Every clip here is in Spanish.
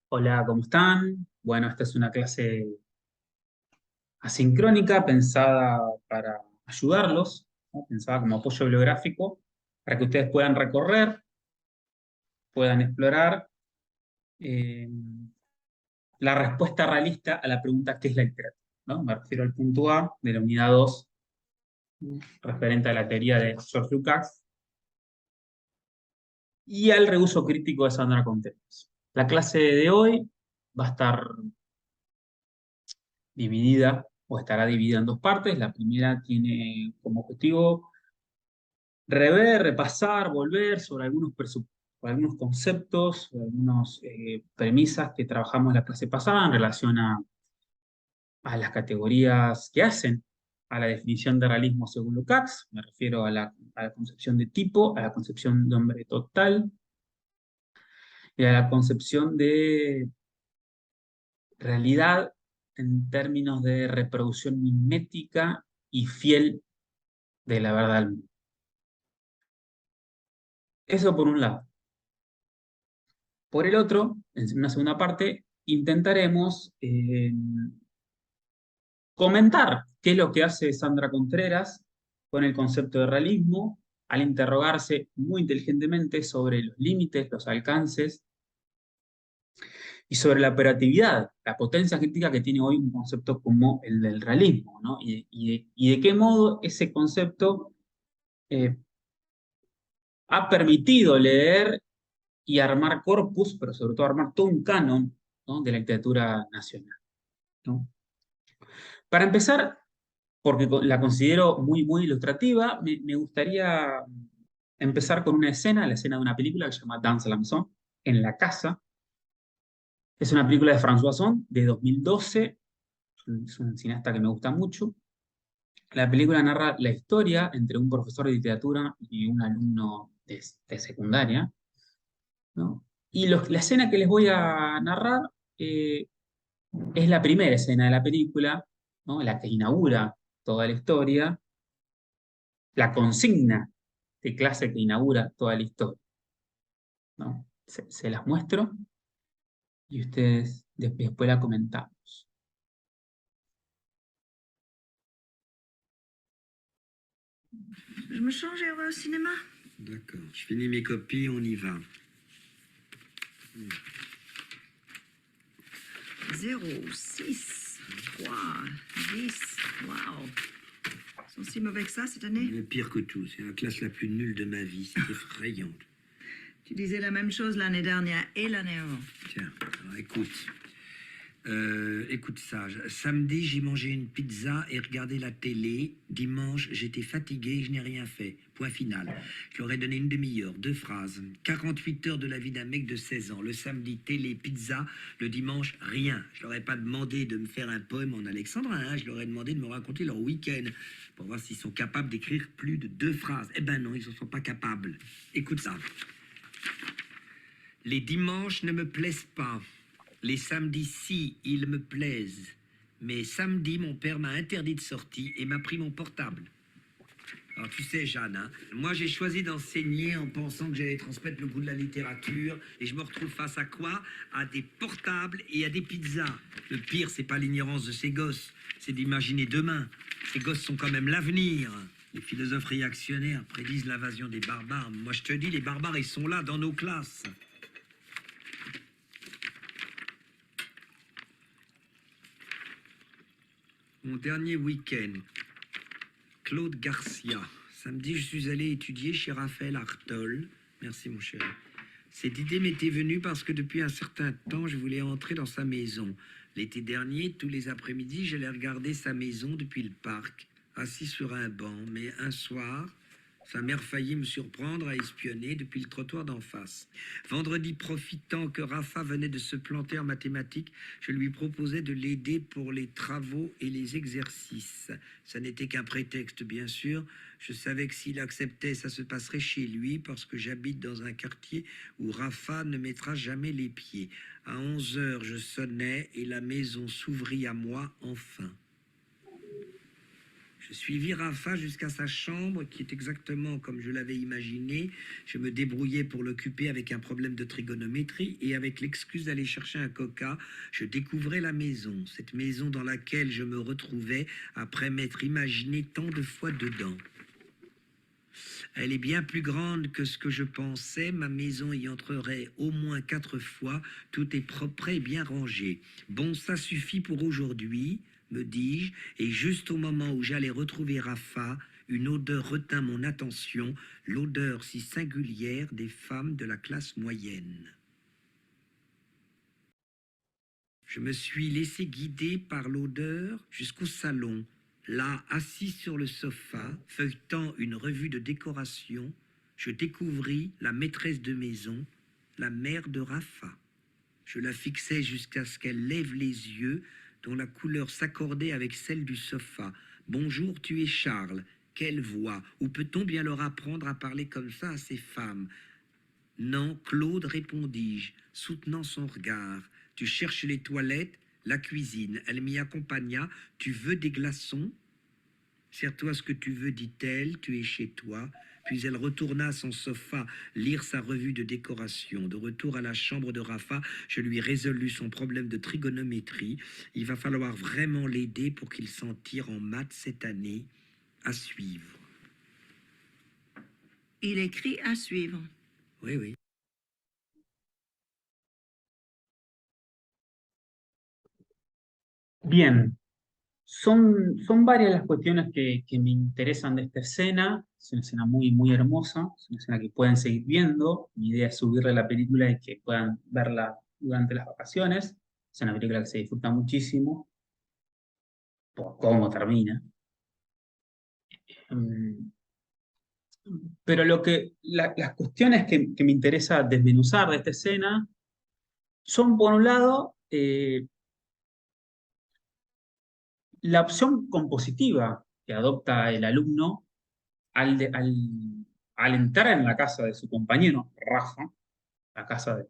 Hola, ¿cómo están? Bueno, esta es una clase asincrónica pensada para ayudarlos, ¿no? Pensada como apoyo bibliográfico, para que ustedes puedan recorrer, puedan explorar eh, la respuesta realista a la pregunta ¿qué es la literatura? ¿No? Me refiero al punto A de la unidad 2, referente a la teoría de George Lukács, y al reuso crítico de Sandra Contreras. La clase de hoy va a estar dividida o estará dividida en dos partes. La primera tiene como objetivo rever, repasar, volver sobre sobre algunos conceptos, sobre algunas premisas que trabajamos la clase pasada en relación a las categorías que hacen a la definición de realismo según Lukács. Me refiero a la concepción de tipo, a la concepción de hombre total y a la concepción de realidad en términos de reproducción mimética y fiel de la verdad del mundo. Eso por un lado. Por el otro, en una segunda parte, intentaremos comentar qué es lo que hace Sandra Contreras con el concepto de realismo al interrogarse muy inteligentemente sobre los límites, los alcances y sobre la operatividad, la potencia crítica que tiene hoy un concepto como el del realismo, ¿no? Y de qué modo ese concepto eh, ha permitido leer y armar corpus, pero sobre todo armar todo un canon, ¿no? De la literatura nacional, ¿no? Para empezar, porque la considero muy ilustrativa, me gustaría empezar con una escena, la escena de una película que se llama Dans la Maison, en la casa. Es una película de François Ozon de 2012, es un cineasta que me gusta mucho. La película narra la historia entre un profesor de literatura y un alumno de secundaria, ¿no? Y la escena que les voy a narrar eh, es la primera escena de la película, ¿no? La que inaugura toda la historia, la consigna de clase que inaugura toda la historia, ¿no? Se las muestro y ustedes después la comentamos. Je me change et on va au cinéma. D'accord. Je finis mes copies, on y va. 0, 6, 3, 10. Waouh. Ils sont si mauvais que ça cette année? Le pire que tout, c'est la classe la plus nulle de ma vie. C'est effrayant. Tu disais la même chose l'année dernière et l'année avant. Tiens, alors écoute. Écoute ça. Samedi, j'ai mangé une pizza et regardé la télé. Dimanche, j'étais fatigué et je n'ai rien fait. Point final. Je leur ai donné une demi-heure, 2 phrases. 48 heures de la vie d'un mec de 16 ans. Le samedi, télé, pizza. Le dimanche, rien. Je leur ai pas demandé de me faire un poème en alexandrin. Hein. Je leur ai demandé de me raconter leur week-end pour voir s'ils sont capables d'écrire plus de 2 phrases. Eh ben non, ils ne sont pas capables. Écoute ça. Les dimanches ne me plaisent pas. Les samedis, si, ils me plaisent. Mais samedi, mon père m'a interdit de sortie et m'a pris mon portable. Alors tu sais, Jeanne, hein, moi j'ai choisi d'enseigner en pensant que j'allais transmettre le goût de la littérature et je me retrouve face à quoi? À des portables et à des pizzas. Le pire, c'est pas l'ignorance de ces gosses, c'est d'imaginer demain. Ces gosses sont quand même l'avenir. Les philosophes réactionnaires prédisent l'invasion des barbares. Moi je te dis, les barbares, ils sont là, dans nos classes. Mon dernier week-end, Claude Garcia. Samedi, je suis allé étudier chez Raphaël Artol. Merci, mon chéri. Cette idée m'était venue parce que depuis un certain temps, je voulais entrer dans sa maison. L'été dernier, tous les après-midi, j'allais regarder sa maison depuis le parc, assis sur un banc. Mais un soir, sa mère faillit me surprendre à espionner depuis le trottoir d'en face. Vendredi, profitant que Rafa venait de se planter en mathématiques, je lui proposais de l'aider pour les travaux et les exercices. Ça n'était qu'un prétexte, bien sûr. Je savais que s'il acceptait, ça se passerait chez lui, parce que j'habite dans un quartier où Rafa ne mettra jamais les pieds. À 11 heures, je sonnais et la maison s'ouvrit à moi enfin. Je suivis Rafa jusqu'à sa chambre, qui est exactement comme je l'avais imaginé. Je me débrouillais pour l'occuper avec un problème de trigonométrie, et avec l'excuse d'aller chercher un coca, je découvrais la maison, cette maison dans laquelle je me retrouvais après m'être imaginé tant de fois dedans. Elle est bien plus grande que ce que je pensais. Ma maison y entrerait au moins 4 fois. Tout est propre et bien rangé. Bon, ça suffit pour aujourd'hui, me dis-je, et juste au moment où j'allais retrouver Rafa, une odeur retint mon attention, l'odeur si singulière des femmes de la classe moyenne. Je me suis laissé guider par l'odeur jusqu'au salon. Là, assis sur le sofa, feuilletant une revue de décoration, je découvris la maîtresse de maison, la mère de Rafa. Je la fixais jusqu'à ce qu'elle lève les yeux, dont la couleur s'accordait avec celle du sofa. « Bonjour, tu es Charles. Quelle voix! Où peut-on bien leur apprendre à parler comme ça à ces femmes ?»« Non, Claude, répondis-je, soutenant son regard. Tu cherches les toilettes, la cuisine. » Elle m'y accompagna. « Tu veux des glaçons? » Sers-toi ce que tu veux, dit-elle, tu es chez toi. Puis elle retourna à son sofa, lire sa revue de décoration. De retour à la chambre de Rafa, je lui résolus son problème de trigonométrie. Il va falloir vraiment l'aider pour qu'il s'en tire en maths cette année. À suivre. Il écrit à suivre. Oui, oui. Bien, son varias las cuestiones que me interesan de esta escena. Es una escena muy, muy hermosa, es una escena que pueden seguir viendo. Mi idea es subirle la película y que puedan verla durante las vacaciones. Es una película que se disfruta muchísimo por cómo termina. Mm, Pero las cuestiones que me interesa desmenuzar de esta escena son, por un lado, la opción compositiva que adopta el alumno al entrar en la casa de su compañero, Rafa, la casa de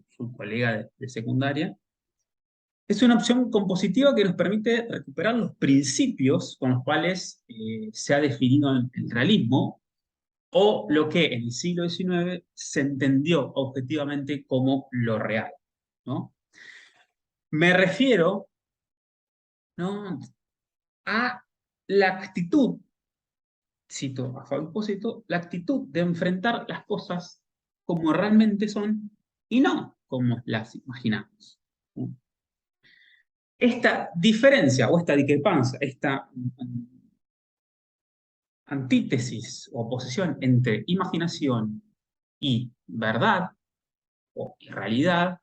su colega de secundaria. Es una opción compositiva que nos permite recuperar los principios con los cuales se ha definido el realismo, o lo que en el siglo XIX se entendió objetivamente como lo real, ¿no? Me refiero, ¿no?, a la actitud, cito a Fabio Esposito, la actitud de enfrentar las cosas como realmente son y no como las imaginamos, ¿no? Esta diferencia o esta discrepancia, esta antítesis o oposición entre imaginación y verdad o realidad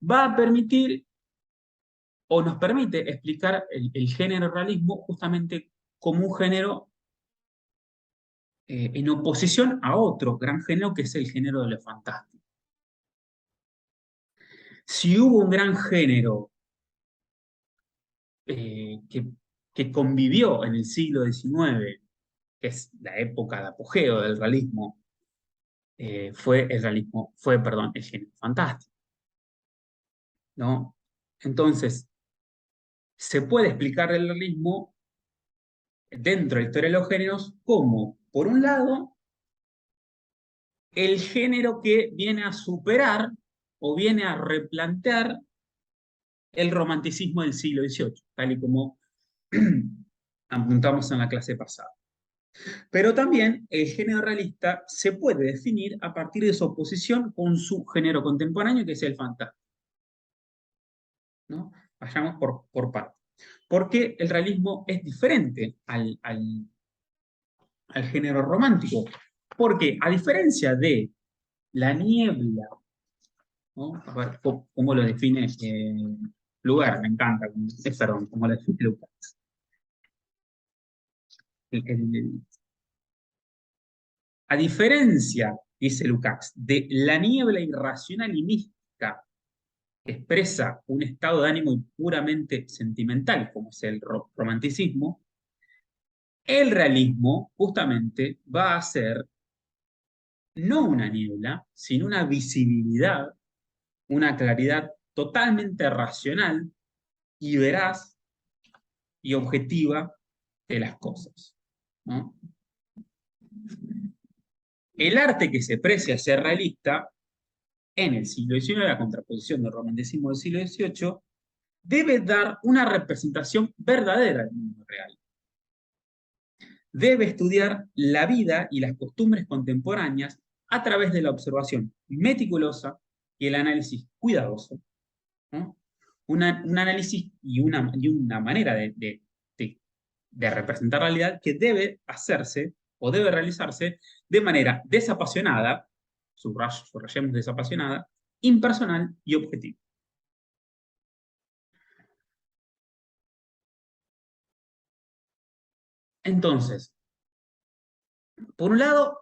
va a permitir o nos permite explicar el género realismo justamente como un género en oposición a otro gran género que es el género de lo fantástico. Si hubo un gran género que convivió en el siglo XIX, que es la época de apogeo del realismo, fue el género fantástico, ¿no? Entonces, se puede explicar el realismo dentro de la historia de los géneros como, por un lado, el género que viene a superar o viene a replantear el romanticismo del siglo XVIII, tal y como apuntamos en la clase pasada. Pero también el género realista se puede definir a partir de su oposición con su género contemporáneo, que es el fantástico, ¿no? Vayamos por partes. Porque el realismo es diferente al género romántico. Porque a diferencia de la niebla, ¿no? A ver, ¿cómo lo define Lugar? Me encanta, perdón, cómo lo define Lukács. A diferencia, dice Lukács, de la niebla irracional y mística que expresa un estado de ánimo puramente sentimental, como es el romanticismo, el realismo justamente va a ser no una niebla, sino una visibilidad, una claridad totalmente racional y veraz y objetiva de las cosas, ¿no? El arte que se precia ser realista en el siglo XIX, a contraposición del romanticismo del siglo XVIII, debe dar una representación verdadera del mundo real. Debe estudiar la vida y las costumbres contemporáneas a través de la observación meticulosa y el análisis cuidadoso, ¿no? Un análisis y una manera de representar la realidad que debe hacerse o debe realizarse de manera desapasionada, subrayemos desapasionada, impersonal y objetiva. Entonces, por un lado,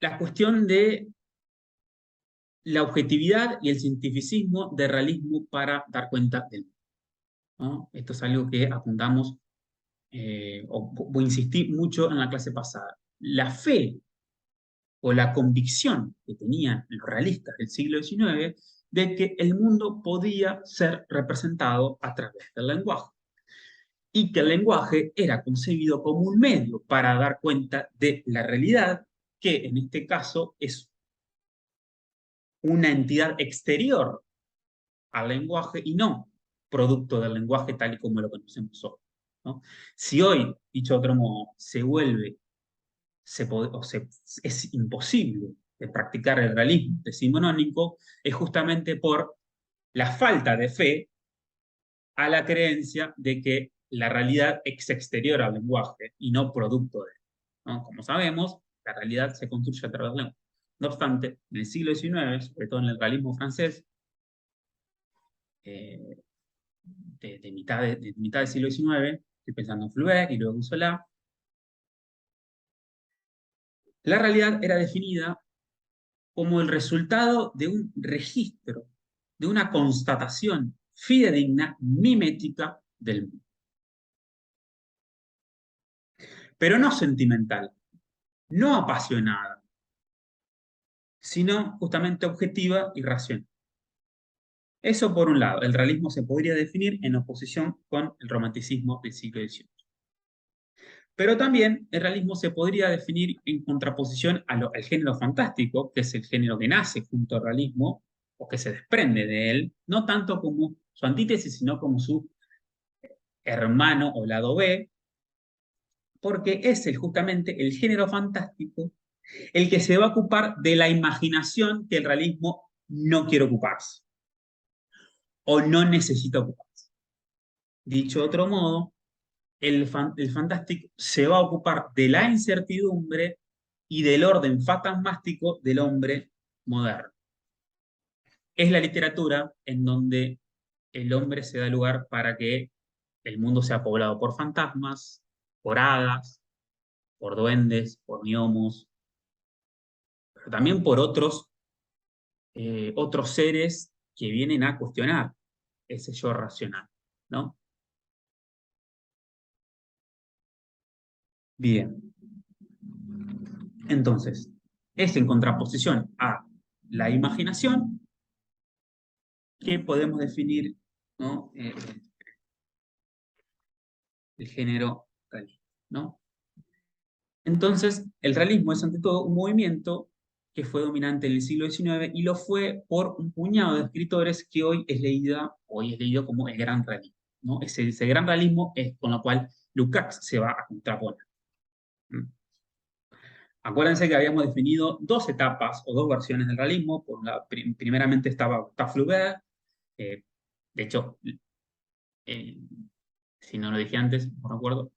la cuestión de la objetividad y el cientificismo del realismo para dar cuenta del mundo, ¿no? Esto es algo que apuntamos, o insistí mucho en la clase pasada. La fe o la convicción que tenían los realistas del siglo XIX de que el mundo podía ser representado a través del lenguaje y que el lenguaje era concebido como un medio para dar cuenta de la realidad, que en este caso es una entidad exterior al lenguaje y no producto del lenguaje tal y como lo conocemos hoy, ¿no? Si hoy, dicho de otro modo, es imposible de practicar el realismo decimonónico, es justamente por la falta de fe a la creencia de que la realidad es exterior al lenguaje y no producto de él, ¿no? Como sabemos, la realidad se construye a través del lenguaje. No obstante, en el siglo XIX, sobre todo en el realismo francés, de mitad del siglo XIX, estoy pensando en Flaubert y luego en Zola, la realidad era definida como el resultado de un registro, de una constatación fidedigna, mimética del mundo. Pero no sentimental, no apasionada, sino justamente objetiva y racional. Eso por un lado, el realismo se podría definir en oposición con el romanticismo del siglo XVIII. Pero también el realismo se podría definir en contraposición al género fantástico, que es el género que nace junto al realismo, o que se desprende de él, no tanto como su antítesis, sino como su hermano o lado B, porque es justamente el género fantástico el que se va a ocupar de la imaginación que el realismo no quiere ocuparse, o no necesita ocuparse. Dicho de otro modo, el fantástico se va a ocupar de la incertidumbre y del orden fantasmático del hombre moderno. Es la literatura en donde el hombre se da lugar para que el mundo sea poblado por fantasmas, por hadas, por duendes, por gnomos, pero también por otros seres que vienen a cuestionar ese yo racional, ¿no? Bien. Entonces, es en contraposición a la imaginación que podemos definir, ¿no? El género realista, ¿no? Entonces, el realismo es ante todo un movimiento que fue dominante en el siglo XIX y lo fue por un puñado de escritores que hoy es leído como el gran realismo, ¿no? Ese gran realismo es con lo cual Lukács se va a contraponer. ¿Mm? Acuérdense que habíamos definido dos etapas o dos versiones del realismo. Primeramente estaba Gustave Flaubert, de hecho, si no lo dije antes, no recuerdo,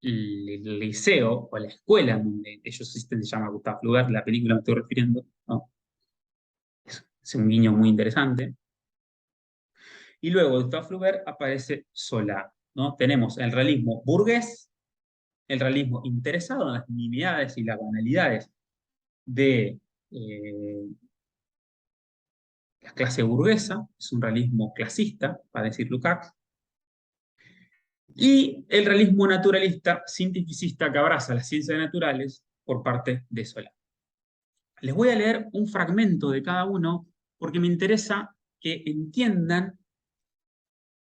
el liceo o la escuela en donde ellos existen se llama Gustave Flaubert, la película me estoy refiriendo, ¿no? Es un guiño muy interesante. Y luego de Gustave Flaubert aparece Zola, ¿no? Tenemos el realismo burgués, el realismo interesado en las nimiedades y las banalidades de la clase burguesa, es un realismo clasista, para decir Lukács, y el realismo naturalista, cientificista que abraza las ciencias naturales por parte de Zola. Les voy a leer un fragmento de cada uno porque me interesa que entiendan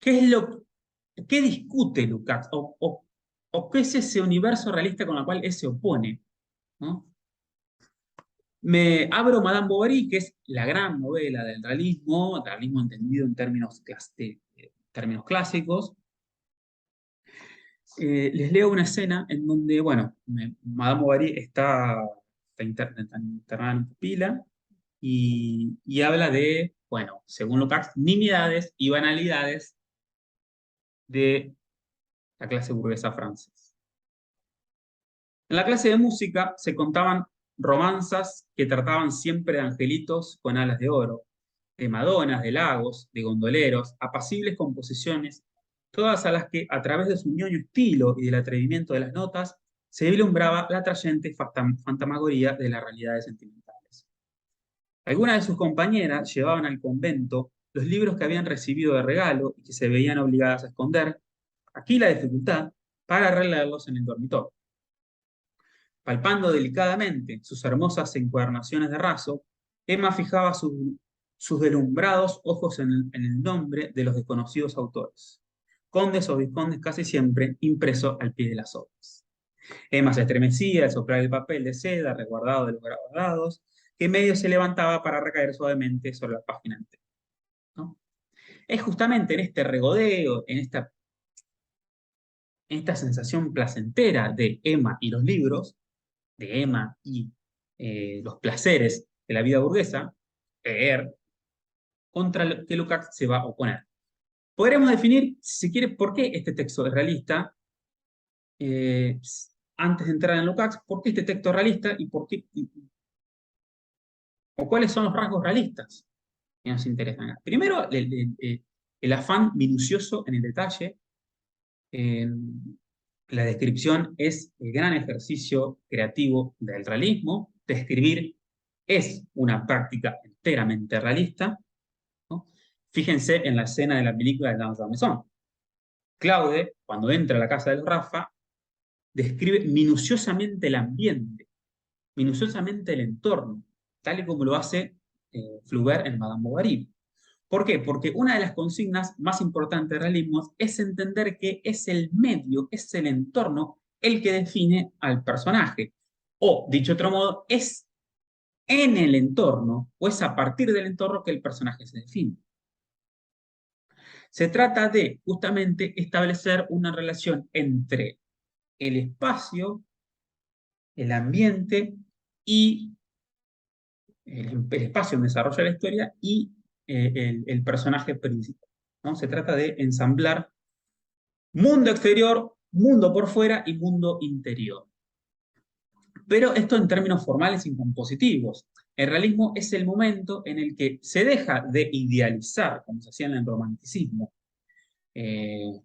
qué discute Lukács o o qué es ese universo realista con el cual él se opone, ¿no? Me abro Madame Bovary, que es la gran novela del realismo entendido en términos clásicos. Les leo una escena en donde, bueno, Madame Bovary está internada en pupila y habla de, bueno, según Lukács, nimiedades y banalidades de la clase burguesa francesa. En la clase de música se contaban romanzas que trataban siempre de angelitos con alas de oro, de madonas, de lagos, de gondoleros, apacibles composiciones, todas a las que, a través de su ñoño estilo y del atrevimiento de las notas, se vislumbraba la atrayente fantasmagoría de las realidades sentimentales. Algunas de sus compañeras llevaban al convento los libros que habían recibido de regalo y que se veían obligadas a esconder, aquí la dificultad, para releerlos en el dormitorio. Palpando delicadamente sus hermosas encuadernaciones de raso, Emma fijaba sus deslumbrados ojos en el nombre de los desconocidos autores, condes o vizcondes casi siempre impreso al pie de las obras. Emma se estremecía al soplar el papel de seda resguardado de los grabados, que medio se levantaba para recaer suavemente sobre la página entera, ¿no? Es justamente en este regodeo, en esta sensación placentera de Emma y los libros, de Emma y los placeres de la vida burguesa, leer, contra lo que Lukács se va a oponer. Podremos definir, si se quiere, por qué este texto es realista, eh, antes de entrar en Lukács, por qué este texto es realista y por qué, o cuáles son los rasgos realistas que nos interesan. Primero, el afán minucioso en el detalle. eh, la descripción es el gran ejercicio creativo del realismo. Describir es una práctica enteramente realista, ¿no? Fíjense en la escena de la película de Dans la Maison. Claude, cuando entra a la casa del Rafa, describe minuciosamente el ambiente, minuciosamente el entorno, tal y como lo hace Flaubert en Madame Bovary. ¿Por qué? Porque una de las consignas más importantes del realismo es entender que es el medio, es el entorno el que define al personaje. O, dicho de otro modo, es en el entorno o es a partir del entorno que el personaje se define. Se trata de justamente establecer una relación entre el espacio, el ambiente y el espacio donde desarrolla la historia y el personaje principal, ¿no? Se trata de ensamblar mundo exterior, mundo por fuera y mundo interior. Pero esto en términos formales y compositivos. El realismo es el momento en el que se deja de idealizar, como se hacía en el romanticismo,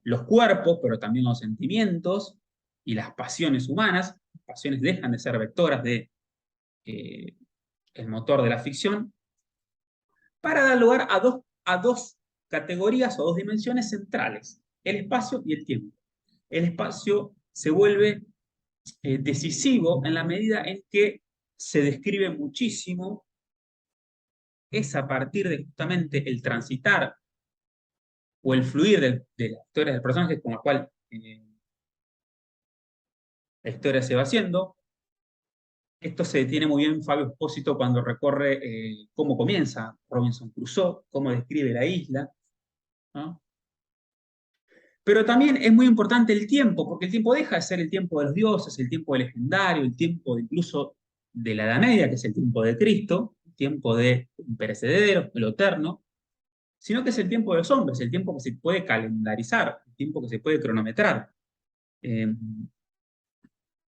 los cuerpos, pero también los sentimientos y las pasiones humanas. Las pasiones dejan de ser vectoras de el motor de la ficción, para dar lugar a dos categorías o dos dimensiones centrales, el espacio y el tiempo. El espacio se vuelve decisivo en la medida en que se describe muchísimo, es a partir de justamente el transitar o el fluir de la historia del personaje con la cual la historia se va haciendo. Esto se detiene muy bien Fabio Espósito cuando recorre cómo comienza Robinson Crusoe, cómo describe la isla, ¿no? Pero también es muy importante el tiempo, porque el tiempo deja de ser el tiempo de los dioses, el tiempo legendario, el tiempo incluso de la Edad Media, que es el tiempo de Cristo, el tiempo de perecedero, lo eterno, sino que es el tiempo de los hombres, el tiempo que se puede calendarizar, el tiempo que se puede cronometrar. Eh,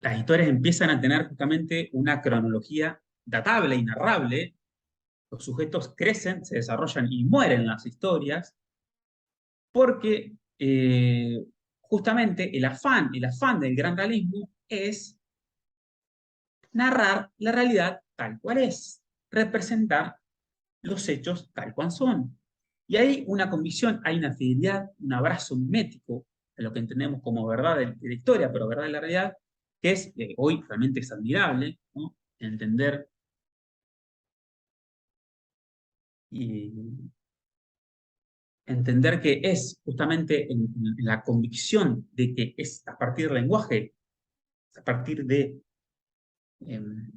las historias empiezan a tener justamente una cronología datable y narrable. Los sujetos crecen, se desarrollan y mueren las historias, porque justamente el afán del gran realismo es narrar la realidad tal cual es, representar los hechos tal cual son. Y hay una convicción, hay una fidelidad, un abrazo mimético de lo que entendemos como verdad de la historia, pero verdad de la realidad, que es hoy realmente es admirable, ¿no? Entender y entender que es justamente en la convicción de que es a partir del lenguaje, a partir de el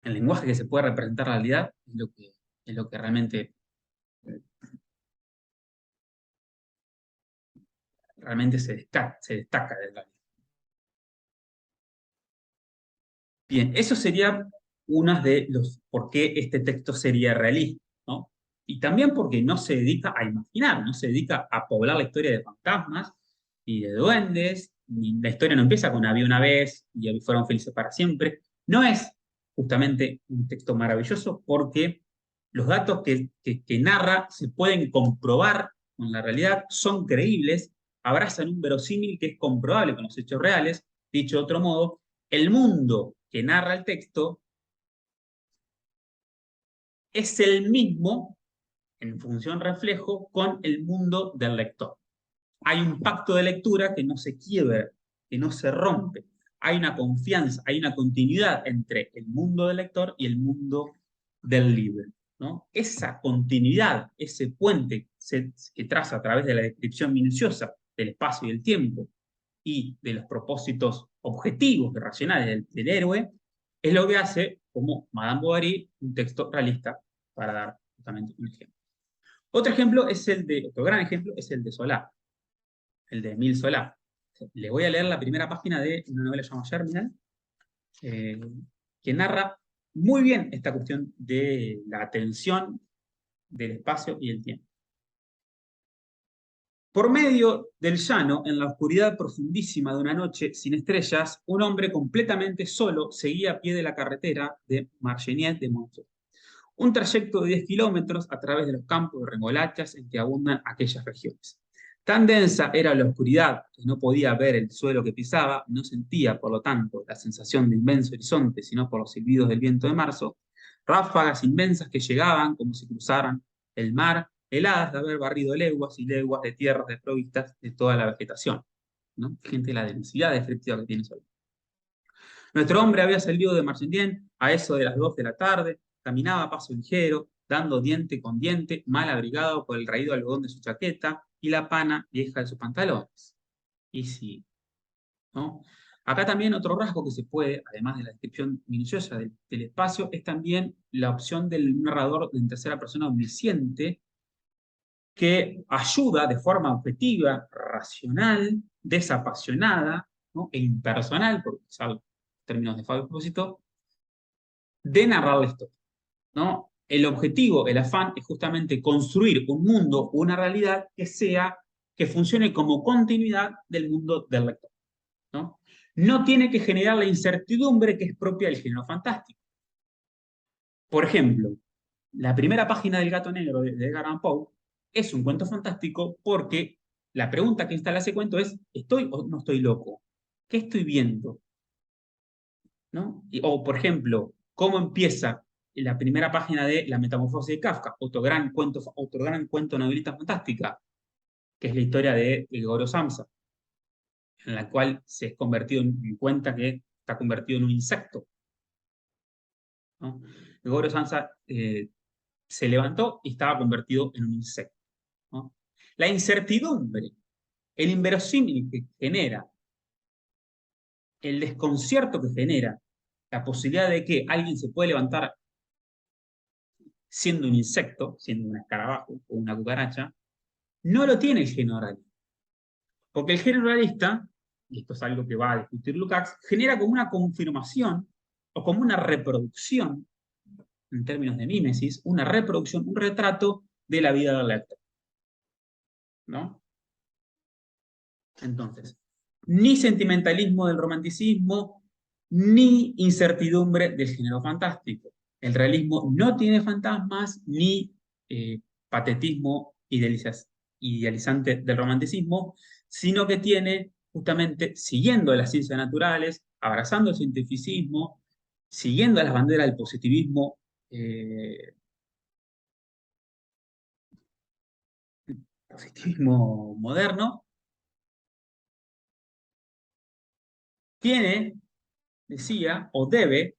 lenguaje que se puede representar la realidad, es lo que realmente, realmente se destaca de la realidad. Bien, eso sería uno de los por qué este texto sería realista, ¿no? Y también porque no se dedica a imaginar, no se dedica a poblar la historia de fantasmas y de duendes, ni la historia no empieza con había una vez y fueron felices para siempre. No es justamente un texto maravilloso porque los datos que narra se pueden comprobar con la realidad, son creíbles, abrazan un verosímil que es comprobable con los hechos reales. Dicho de otro modo, el mundo que narra el texto es el mismo, en función reflejo, con el mundo del lector. Hay un pacto de lectura que no se quiebra, que no se rompe. Hay una confianza, hay una continuidad entre el mundo del lector y el mundo del libro, ¿no? Esa continuidad, ese puente que traza a través de la descripción minuciosa del espacio y del tiempo y de los propósitos objetivos y racionales del héroe, es lo que hace, como Madame Bovary, un texto realista, para dar justamente un ejemplo. Otro gran ejemplo es el de Solá, el de Émile Zola. Le voy a leer la primera página de una novela llamada Germinal, eh, que narra muy bien esta cuestión de la atención del espacio y el tiempo. Por medio del llano, en la oscuridad profundísima de una noche sin estrellas, un hombre completamente solo seguía a pie de la carretera de Margenier de Monceau. Un trayecto de 10 kilómetros a través de los campos de remolachas en que abundan aquellas regiones. Tan densa era la oscuridad que no podía ver el suelo que pisaba, no sentía, por lo tanto, la sensación de inmenso horizonte, sino por los silbidos del viento de marzo, ráfagas inmensas que llegaban como si cruzaran el mar, heladas de haber barrido leguas y leguas de tierras desprovistas de toda la vegetación, ¿no? Gente, la densidad descriptiva que tiene eso. Nuestro hombre había salido de Marchendien a eso de las 2 de la tarde, caminaba a paso ligero, dando diente con diente, mal abrigado por el raído algodón de su chaqueta y la pana vieja de sus pantalones. Y sí, ¿no? Acá también otro rasgo que se puede, además de la descripción minuciosa del espacio, es también la opción del narrador en tercera persona omnisciente que ayuda de forma objetiva, racional, desapasionada, ¿no? E impersonal, porque es algo términos de Fabio Expósito, de narrar la historia, ¿no? El objetivo, el afán, es justamente construir un mundo, una realidad que funcione como continuidad del mundo del lector, ¿no? No tiene que generar la incertidumbre que es propia del género fantástico. Por ejemplo, la primera página del Gato Negro de Edgar Allan Poe es un cuento fantástico porque la pregunta que instala ese cuento es: ¿estoy o no estoy loco? ¿Qué estoy viendo? ¿No? O, por ejemplo, cómo empieza la primera página de La Metamorfosis de Kafka, otro gran cuento novelista fantástica, que es la historia de Goro Samsa, en la cual se es convertido en cuenta que está convertido en un insecto, ¿no? Goro Samsa se levantó y estaba convertido en un insecto, ¿no? La incertidumbre, el inverosímil que genera, el desconcierto que genera, la posibilidad de que alguien se puede levantar siendo un insecto, siendo un escarabajo o una cucaracha, no lo tiene el género realista. Porque el género realista, y esto es algo que va a discutir Lukács, genera como una confirmación o como una reproducción, en términos de mímesis, una reproducción, un retrato de la vida del lector, ¿no? Entonces, ni sentimentalismo del romanticismo, ni incertidumbre del género fantástico. El realismo no tiene fantasmas, ni patetismo idealizante del romanticismo, sino que tiene justamente, siguiendo las ciencias naturales, abrazando el cientificismo, siguiendo las banderas del positivismo moderno, tiene, decía, o debe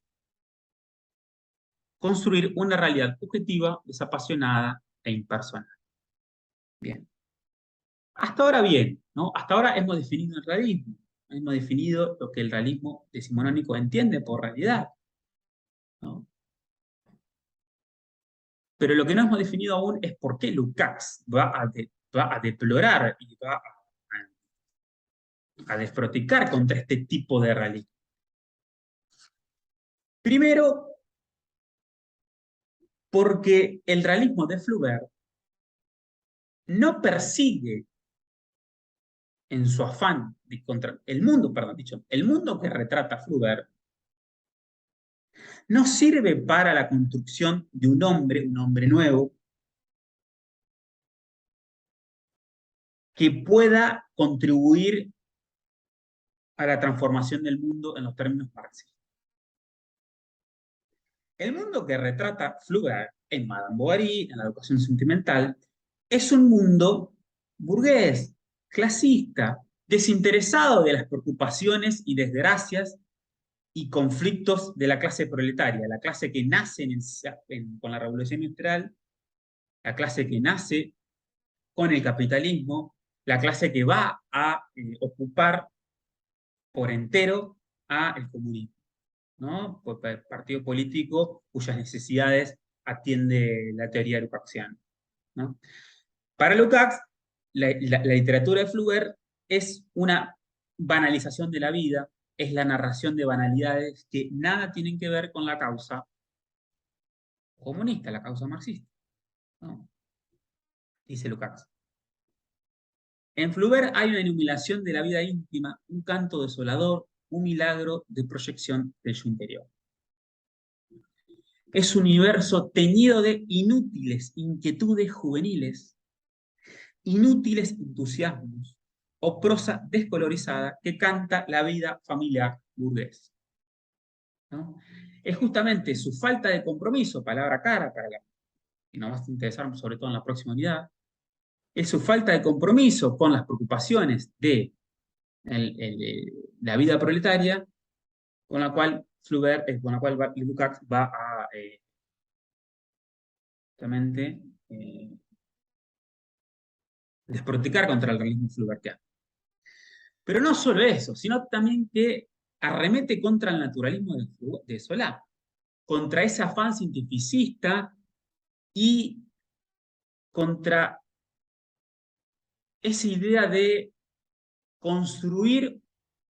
construir una realidad objetiva, desapasionada e impersonal. Bien. Hasta ahora bien, ¿no? Hasta ahora hemos definido el realismo. Hemos definido lo que el realismo decimonónico entiende por realidad, ¿no? Pero lo que no hemos definido aún es por qué Lukács va a deplorar y va a desproticar contra este tipo de realismo. Primero, porque el realismo de Flaubert no persigue en su afán de contra el mundo, perdón, dicho, el mundo que retrata Flaubert no sirve para la construcción de un hombre nuevo, que pueda contribuir a la transformación del mundo en los términos marxistas. El mundo que retrata Flaubert en Madame Bovary, en la educación sentimental, es un mundo burgués, clasista, desinteresado de las preocupaciones y desgracias y conflictos de la clase proletaria, la clase que nace con la revolución industrial, la clase que nace con el capitalismo, la clase que va a ocupar por entero a el comunismo, ¿no? Partido político cuyas necesidades atiende la teoría lukácsiana, ¿no? Para Lukács, la literatura de Flaubert es una banalización de la vida, es la narración de banalidades que nada tienen que ver con la causa comunista, la causa marxista, ¿no? Dice Lukács. En Flaubert hay una iluminación de la vida íntima, un canto desolador, un milagro de proyección del yo interior. Es un universo teñido de inútiles inquietudes juveniles, inútiles entusiasmos o prosa descolorizada que canta la vida familiar burgués, ¿no? Es justamente su falta de compromiso, palabra cara para la que nos va a interesar sobre todo en la próxima unidad, es su falta de compromiso con las preocupaciones de la vida proletaria, con la cual Flaubert, con la cual Lukács va a justamente desproticar contra el realismo flaubertiano. Pero no solo eso, sino también que arremete contra el naturalismo de Solá, contra ese afán cientificista y contra esa idea de construir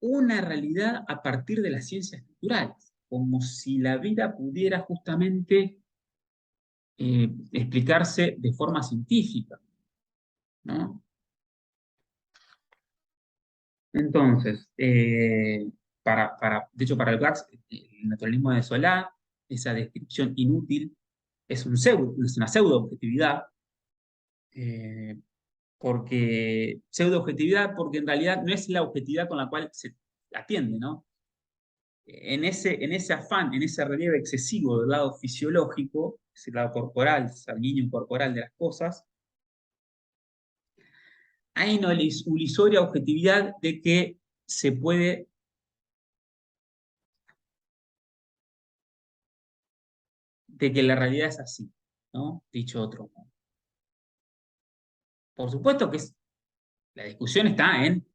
una realidad a partir de las ciencias naturales, como si la vida pudiera justamente explicarse de forma científica, ¿no? Entonces, de hecho, para el Bax, el naturalismo de Solá, esa descripción inútil, es una pseudo-objetividad, porque en realidad no es la objetividad con la cual se atiende, ¿no? En ese afán, en ese relieve excesivo del lado fisiológico, ese lado corporal, sanguíneo corporal de las cosas, hay una ilusoria objetividad de que se puede de que la realidad es así, ¿no? Dicho otro modo. Por supuesto que la discusión está en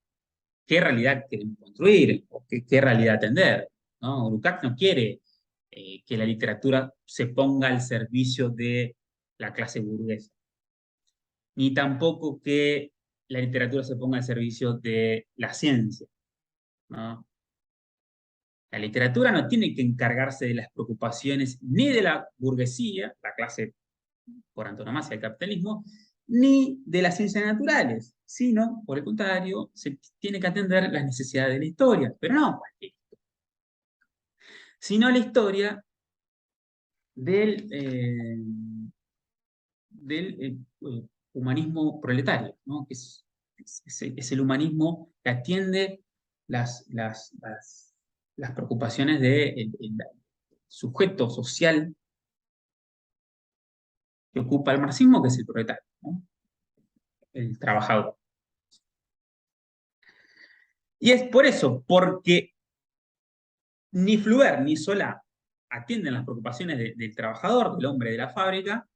qué realidad queremos construir o qué realidad atender, ¿no? Lukács no quiere que la literatura se ponga al servicio de la clase burguesa, ni tampoco que la literatura se ponga al servicio de la ciencia, ¿no? La literatura no tiene que encargarse de las preocupaciones ni de la burguesía, la clase por antonomasia del capitalismo, ni de las ciencias naturales, sino, por el contrario, se tiene que atender las necesidades de la historia, pero no cualquier historia, sino la historia del, humanismo proletario, ¿no? Que es el humanismo que atiende las preocupaciones del sujeto social que ocupa el marxismo, que es el proletario, ¿no? El trabajador. Y es por eso, porque ni Flaubert ni Solá atienden las preocupaciones del trabajador, del hombre de la fábrica,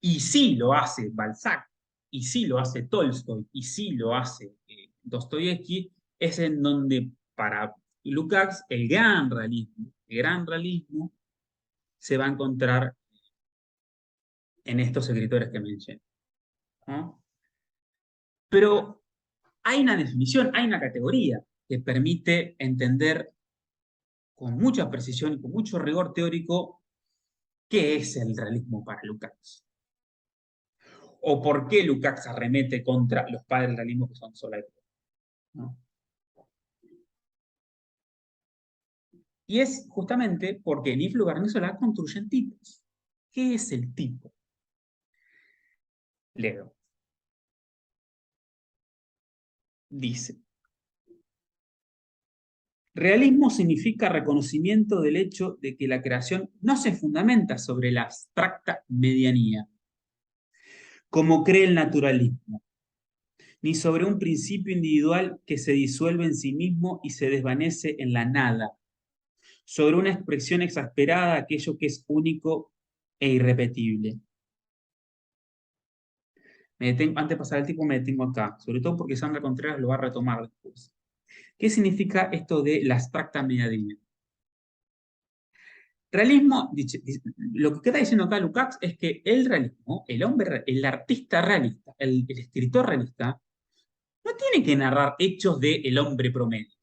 y sí lo hace Balzac, y sí lo hace Tolstoy, y sí lo hace Dostoyevsky, es en donde para Lukács el gran realismo se va a encontrar en estos escritores que mencioné, ¿no? Pero hay una definición, hay una categoría que permite entender con mucha precisión y con mucho rigor teórico qué es el realismo para Lukács. O por qué Lukács arremete contra los padres del realismo que son Zola y Proust, ¿no? Y es justamente porque Nif, Lukács y Zola construyen tipos. ¿Qué es el tipo? Leo. Dice: realismo significa reconocimiento del hecho de que la creación no se fundamenta sobre la abstracta medianía, como cree el naturalismo, ni sobre un principio individual que se disuelve en sí mismo y se desvanece en la nada, sobre una expresión exasperada de aquello que es único e irrepetible. Antes de pasar al tipo, me detengo acá, sobre todo porque Sandra Contreras lo va a retomar después. ¿Qué significa esto de la abstracta medianía? Realismo, lo que queda diciendo acá Lukács es que el realismo, el hombre, el artista realista, el escritor realista, no tiene que narrar hechos del hombre promedio,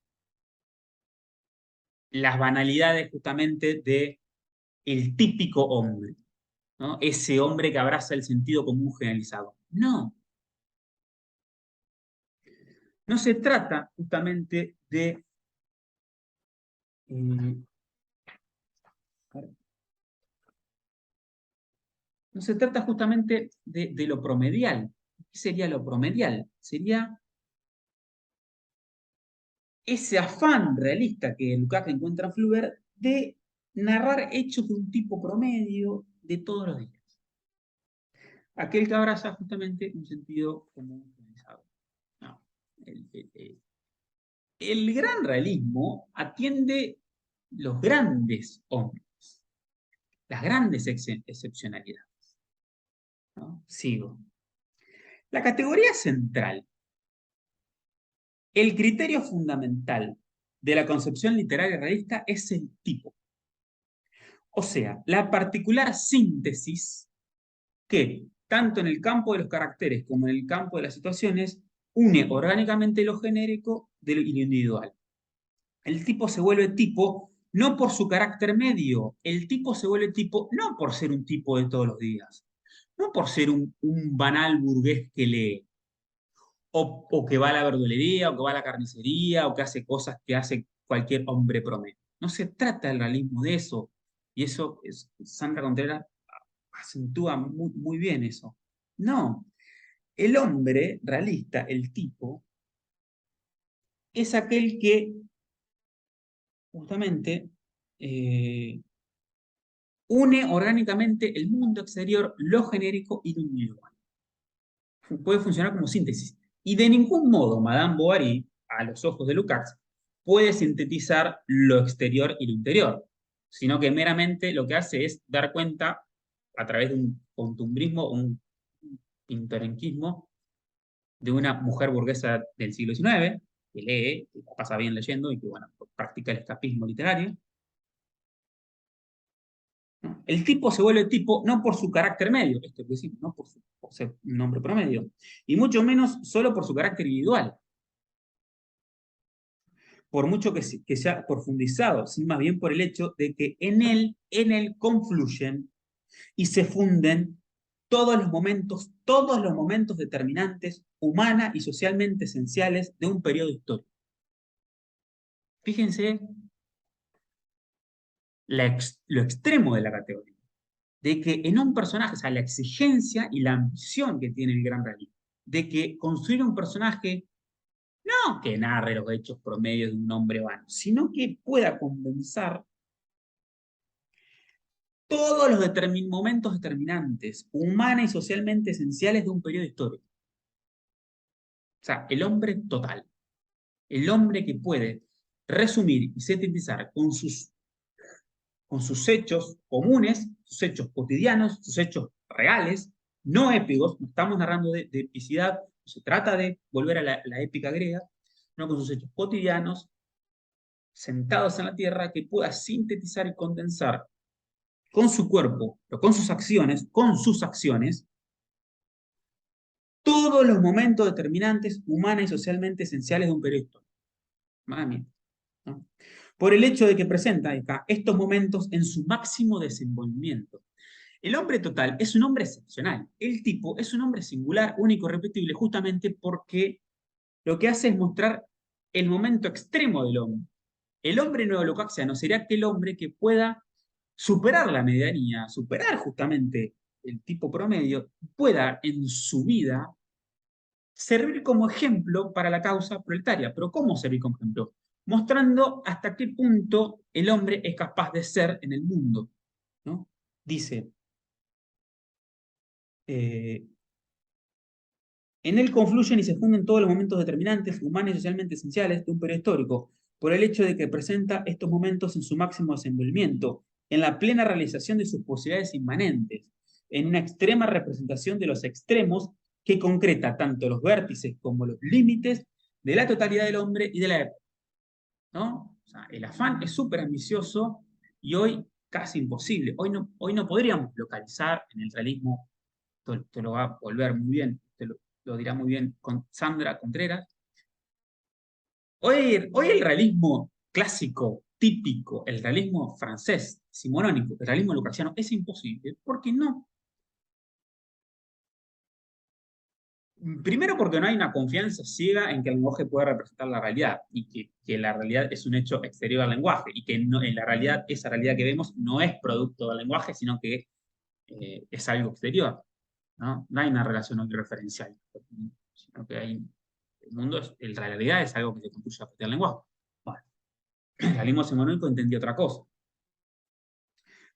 las banalidades justamente de el típico hombre, ¿no? Ese hombre que abraza el sentido común generalizado. No, no se trata justamente de... eh, no se trata justamente de lo promedial. ¿Qué sería lo promedial? Sería ese afán realista que Lukács encuentra en Flaubert de narrar hechos de un tipo promedio de todos los días. Aquel que abraza justamente un sentido común generalizado. No. El gran realismo atiende los grandes hombres, las grandes excepcionalidades, ¿no? Sigo. La categoría central, el criterio fundamental de la concepción literaria realista es el tipo. O sea, la particular síntesis que, tanto en el campo de los caracteres como en el campo de las situaciones, une orgánicamente lo genérico y lo individual. El tipo se vuelve tipo no por su carácter medio, el tipo se vuelve tipo no por ser un tipo de todos los días, no por ser un banal burgués que lee, o que va a la verdulería, o que va a la carnicería, o que hace cosas que hace cualquier hombre promedio. No se trata del realismo de eso, y eso Sandra Contreras acentúa muy, muy bien eso. No, el hombre realista, el tipo, es aquel que justamente une orgánicamente el mundo exterior, lo genérico y lo individual. Puede funcionar como síntesis. Y de ningún modo Madame Bovary, a los ojos de Lukács, puede sintetizar lo exterior y lo interior, sino que meramente lo que hace es dar cuenta, a través de un costumbrismo, un pintoresquismo, de una mujer burguesa del siglo XIX, que lee, que la pasa bien leyendo y que, bueno, practica el escapismo literario, ¿no? El tipo se vuelve tipo no por su carácter medio, esto es decir, no por ser un hombre promedio, y mucho menos solo por su carácter individual, por mucho que sea profundizado, sino más bien por el hecho de que en él confluyen y se funden todos los momentos determinantes, humana y socialmente esenciales de un periodo histórico. Fíjense lo extremo de la categoría, de que en un personaje, o sea, la exigencia y la ambición que tiene el gran realismo, de que construir un personaje no que narre los hechos promedios de un hombre vano, sino que pueda condensar todos los momentos determinantes, humanos y socialmente esenciales de un periodo histórico. O sea, el hombre total, el hombre que puede resumir y sintetizar con sus hechos comunes, sus hechos cotidianos, sus hechos reales, no épicos, no estamos narrando de epicidad, no se trata de volver a la épica griega, no con sus hechos cotidianos, sentados en la tierra, que pueda sintetizar y condensar con su cuerpo, pero con sus acciones, todos los momentos determinantes, humanas y socialmente esenciales de un periodo histórico. Mami, ¿no? Por el hecho de que presenta acá estos momentos en su máximo desenvolvimiento. El hombre total es un hombre excepcional. El tipo es un hombre singular, único, repetible, justamente porque lo que hace es mostrar el momento extremo del hombre. El hombre neolucaxiano sería aquel hombre que pueda superar la medianía, superar justamente el tipo promedio, pueda en su vida servir como ejemplo para la causa proletaria. ¿Pero cómo servir como ejemplo? Mostrando hasta qué punto el hombre es capaz de ser en el mundo, ¿no? Dice, en él confluyen y se funden todos los momentos determinantes, humanos y socialmente esenciales de un periodo histórico, por el hecho de que presenta estos momentos en su máximo desenvolvimiento, en la plena realización de sus posibilidades inmanentes, en una extrema representación de los extremos que concreta tanto los vértices como los límites de la totalidad del hombre y de la época, ¿no? O sea, el afán es súper ambicioso y hoy casi imposible. Hoy no podríamos localizar en el realismo, te lo va a volver muy bien, lo dirá muy bien con Sandra Contreras. Hoy el realismo clásico, típico, el realismo francés, simonónico, el realismo lucasiano, es imposible. ¿Por qué no? Primero porque no hay una confianza ciega en que el lenguaje puede representar la realidad y que la realidad es un hecho exterior al lenguaje y que no, en la realidad, esa realidad que vemos no es producto del lenguaje, sino que es algo exterior, ¿no? No hay una relación autorreferencial, sino que hay, el mundo, la realidad es algo que se construye a partir del lenguaje. Bueno, el realismo simonónico entendía otra cosa.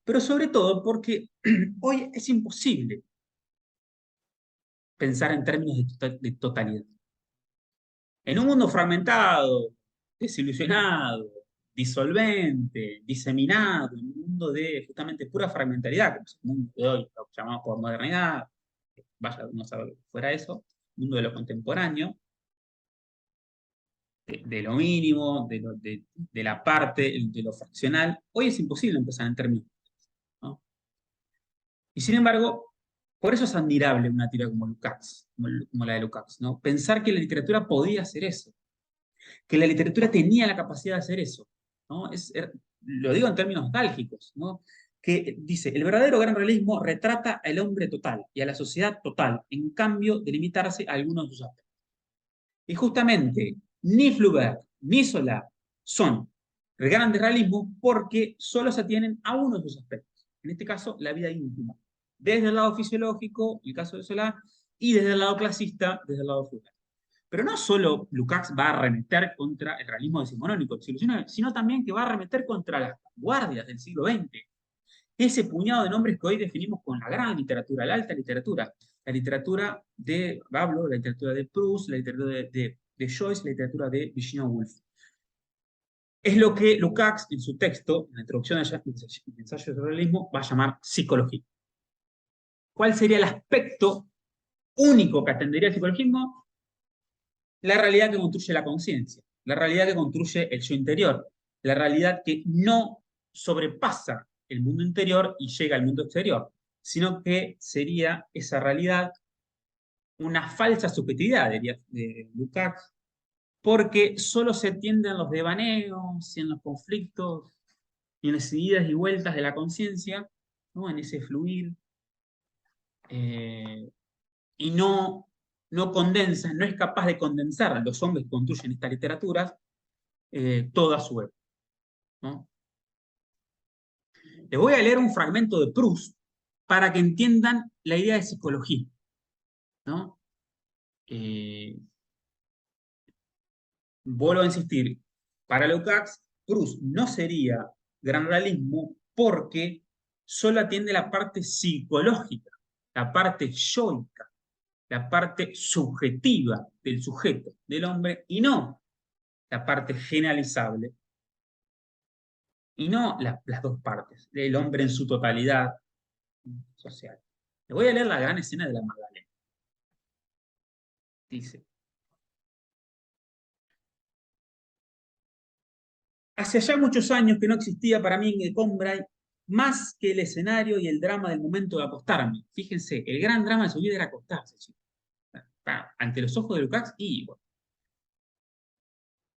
Pero sobre todo porque hoy es imposible pensar en términos de totalidad. En un mundo fragmentado, desilusionado, disolvente, diseminado, en un mundo de justamente pura fragmentariedad, que es el mundo de hoy, lo que llamamos por modernidad, vaya uno sabe lo que fuera eso, mundo de lo contemporáneo, de lo mínimo, de la parte, de lo fraccional, hoy es imposible empezar en términos, ¿no? Y sin embargo, por eso es admirable una tira como Lukács, como la de Lukács, ¿no? Pensar que la literatura podía hacer eso, que la literatura tenía la capacidad de hacer eso, ¿no? Lo digo en términos nostálgicos, ¿no? Que dice, el verdadero gran realismo retrata al hombre total y a la sociedad total, en cambio de limitarse a algunos de sus aspectos. Y justamente, ni Flaubert ni Zola son grandes realismos porque solo se atienen a uno de sus aspectos, en este caso, la vida íntima, desde el lado fisiológico, el caso de Zola, y desde el lado clasista, desde el lado Flaubert. Pero no solo Lukács va a arremeter contra el realismo decimonónico del siglo XIX, sino también que va a arremeter contra las vanguardias del siglo XX. Ese puñado de nombres que hoy definimos con la gran literatura, la alta literatura. La literatura de Pablo, la literatura de Proust, la literatura de Joyce, la literatura de Virginia Woolf. Es lo que Lukács, en su texto, en la introducción al ensayo del realismo, va a llamar psicología. ¿Cuál sería el aspecto único que atendería el psicologismo? La realidad que construye la conciencia, la realidad que construye el yo interior, la realidad que no sobrepasa el mundo interior y llega al mundo exterior, sino que sería esa realidad una falsa subjetividad, diría Lukács, porque solo se atiende en los devaneos y en los conflictos y en las idas y vueltas de la conciencia, ¿no? En ese fluir, y no condensa, no es capaz de condensar a los hombres que construyen estas literaturas toda su época, ¿no? Les voy a leer un fragmento de Proust para que entiendan la idea de psicología, ¿no? Vuelvo a insistir, para Lukács, Proust no sería gran realismo porque solo atiende la parte psicológica, la parte yoica, la parte subjetiva del sujeto, del hombre, y no la parte generalizable, y no las dos partes, el hombre en su totalidad social. Le voy a leer la gran escena de la Magdalena. Dice: hace ya muchos años que no existía para mí en Combray más que el escenario y el drama del momento de acostarme. Fíjense, el gran drama de su vida era acostarse, chicos. Ante los ojos de Lukács y bueno.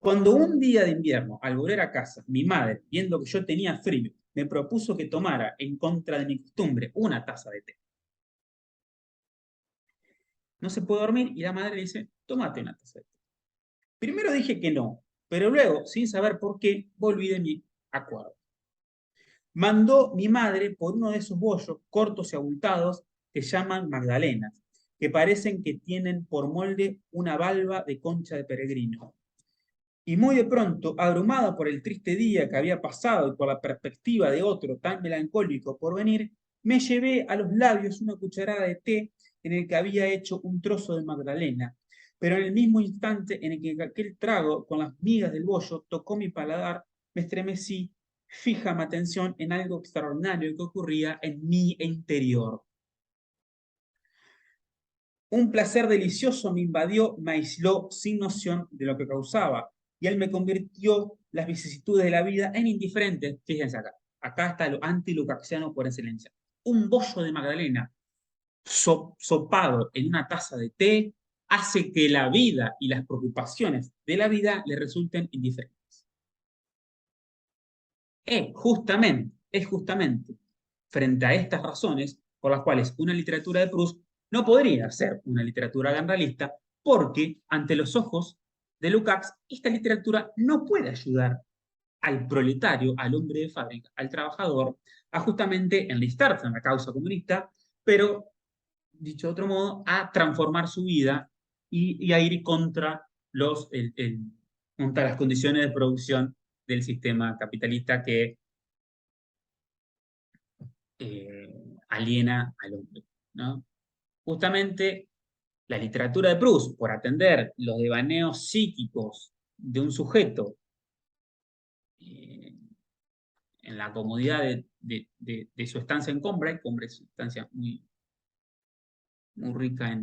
Cuando un día de invierno, al volver a casa, mi madre, viendo que yo tenía frío, me propuso que tomara, en contra de mi costumbre, una taza de té. No se puede dormir y la madre le dice: tómate una taza de té. Primero dije que no, pero luego, sin saber por qué, volví de mi acuerdo. Mandó mi madre por uno de esos bollos cortos y abultados que llaman magdalenas, que parecen que tienen por molde una valva de concha de peregrino. Y muy de pronto, abrumado por el triste día que había pasado y por la perspectiva de otro tan melancólico por venir, me llevé a los labios una cucharada de té en el que había hecho un trozo de magdalena, pero en el mismo instante en el que aquel trago con las migas del bollo tocó mi paladar, me estremecí, fija mi atención en algo extraordinario que ocurría en mi interior. Un placer delicioso me invadió, me aisló sin noción de lo que causaba, y él me convirtió las vicisitudes de la vida en indiferentes. Fíjense acá, acá está lo antilucaxiano por excelencia. Un bollo de magdalena sopado en una taza de té hace que la vida y las preocupaciones de la vida le resulten indiferentes. Es justamente frente a estas razones por las cuales una literatura de Proust no podría ser una literatura generalista, porque ante los ojos de Lukács, esta literatura no puede ayudar al proletario, al hombre de fábrica, al trabajador, a justamente enlistarse en la causa comunista, pero, dicho de otro modo, a transformar su vida y a ir contra contra las condiciones de producción del sistema capitalista que aliena al hombre, ¿no? Justamente la literatura de Proust, por atender los devaneos psíquicos de un sujeto eh, en la comodidad de su estancia en Combray. Combray es una estancia muy rica,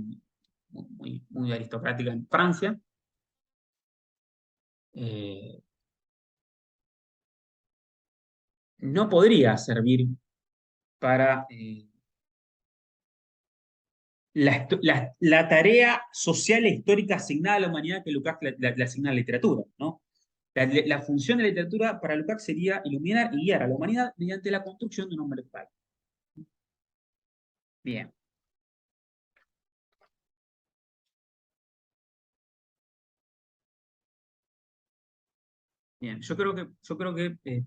muy aristocrática en Francia. eh, no podría servir para la tarea social e histórica asignada a la humanidad que Lukács le asigna a la literatura, ¿no? La función de la literatura para Lukács sería iluminar y guiar a la humanidad mediante la construcción de un hombre total. Bien. Bien, yo creo que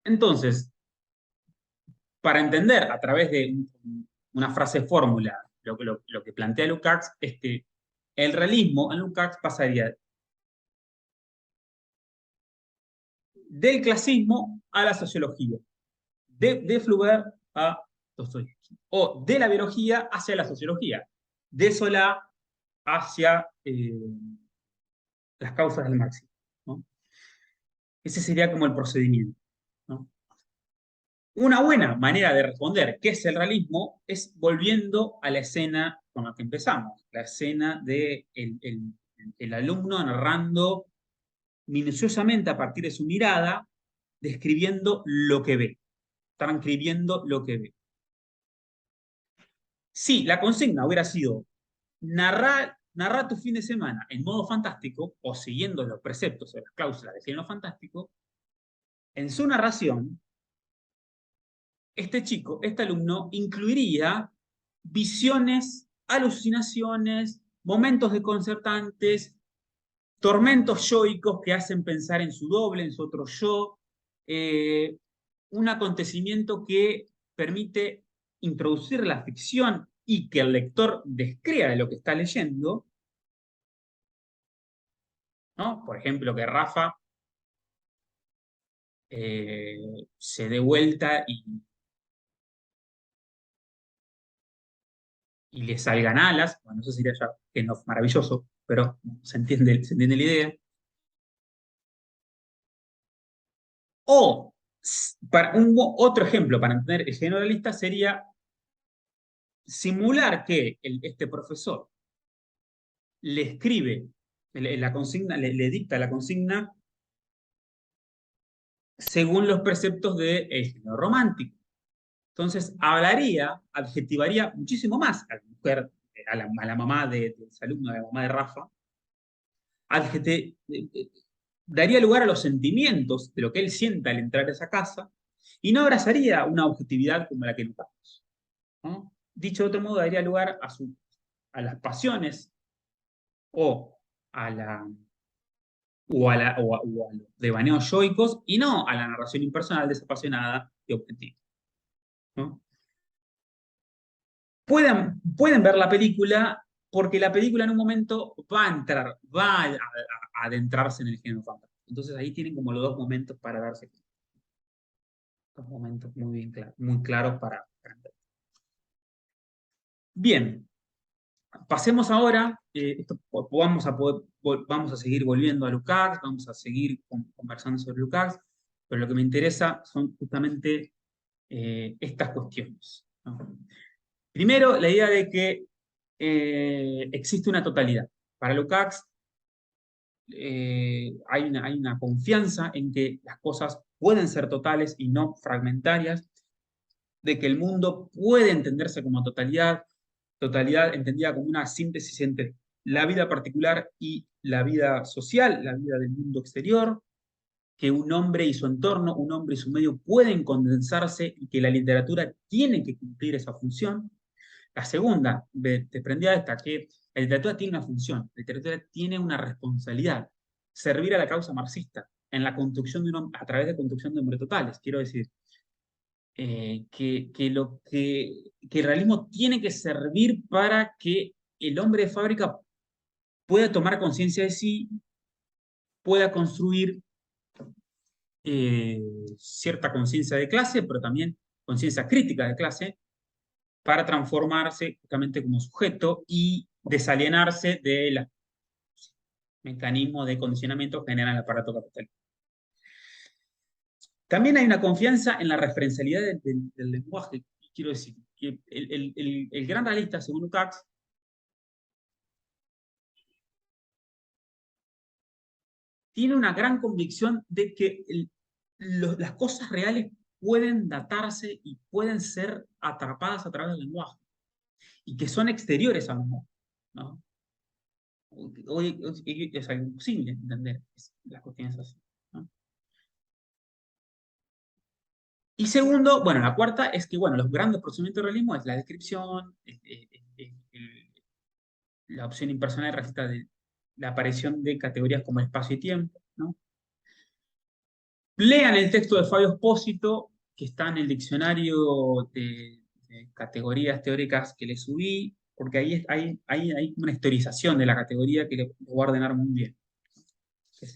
entonces, para entender a través de una frase fórmula lo que plantea Lukács es que el realismo en Lukács pasaría del clasismo a la sociología, de Flaubert a Dostoyevsky, o de la biología hacia la sociología, de Solá hacia las causas del marxismo, ¿no? Ese sería como el procedimiento, ¿no? Una buena manera de responder qué es el realismo es volviendo a la escena con la que empezamos, la escena de el alumno narrando minuciosamente a partir de su mirada, describiendo lo que ve, transcribiendo lo que ve. Si la consigna hubiera sido narrar tu fin de semana en modo fantástico o siguiendo los preceptos o las cláusulas de género fantástico, en su narración este chico, este alumno, incluiría visiones, alucinaciones, momentos desconcertantes, tormentos yoicos que hacen pensar en su doble, en su otro yo, eh, un acontecimiento que permite introducir la ficción y que el lector descrea de lo que está leyendo, ¿no? Por ejemplo, que Rafa se dé vuelta y le salgan alas, bueno, eso sería ya que no, maravilloso, pero se entiende la idea. O, otro ejemplo para entender el generalista sería simular que este profesor le escribe la consigna, le dicta la consigna según los preceptos del género romántico. Entonces, adjetivaría muchísimo más a la mujer, a la mamá de ese alumno, a la mamá de Rafa, daría lugar a los sentimientos de lo que él sienta al entrar a esa casa y no abrazaría una objetividad como la que notamos, ¿no? Dicho de otro modo, daría lugar a las pasiones o a la o a los devaneos yoicos y no a la narración impersonal, desapasionada y objetiva, ¿no? Pueden ver la película porque la película en un momento va a entrar, a adentrarse en el género fantástico. Entonces ahí tienen como los dos momentos para darse cuenta. Dos momentos muy bien claros, muy claros para entender. Bien, pasemos ahora, vamos a seguir volviendo a Lukács, vamos a seguir conversando sobre Lukács, pero lo que me interesa son justamente estas cuestiones, ¿no? Primero, la idea de que existe una totalidad. Para Lukács hay una confianza en que las cosas pueden ser totales y no fragmentarias, de que el mundo puede entenderse como totalidad entendida como una síntesis entre la vida particular y la vida social, la vida del mundo exterior, que un hombre y su entorno, un hombre y su medio pueden condensarse y que la literatura tiene que cumplir esa función. La segunda, desprendida de esta, que la literatura tiene una función, la literatura tiene una responsabilidad, servir a la causa marxista en la construcción a través de construcción de hombres totales. Quiero decir, que el realismo tiene que servir para que el hombre de fábrica pueda tomar conciencia de sí, pueda construir cierta conciencia de clase, pero también conciencia crítica de clase, para transformarse justamente como sujeto y desalienarse de los mecanismos de condicionamiento que generan el aparato capitalista. También hay una confianza en la referencialidad del lenguaje. Quiero decir, que el gran realista, según Lukács, tiene una gran convicción de que las cosas reales pueden datarse y pueden ser atrapadas a través del lenguaje y que son exteriores al lenguaje, ¿no? Hoy es algo imposible entender las cuestiones así, ¿no? Y segundo, bueno, la cuarta es que, bueno, los grandes procedimientos del realismo es la descripción, la opción impersonal recita de la aparición de categorías como espacio y tiempo, ¿no? Lean el texto de Fabio Espósito, que está en el diccionario de categorías teóricas que le subí, porque ahí hay una historización de la categoría que lo va a ordenar muy bien. Sí.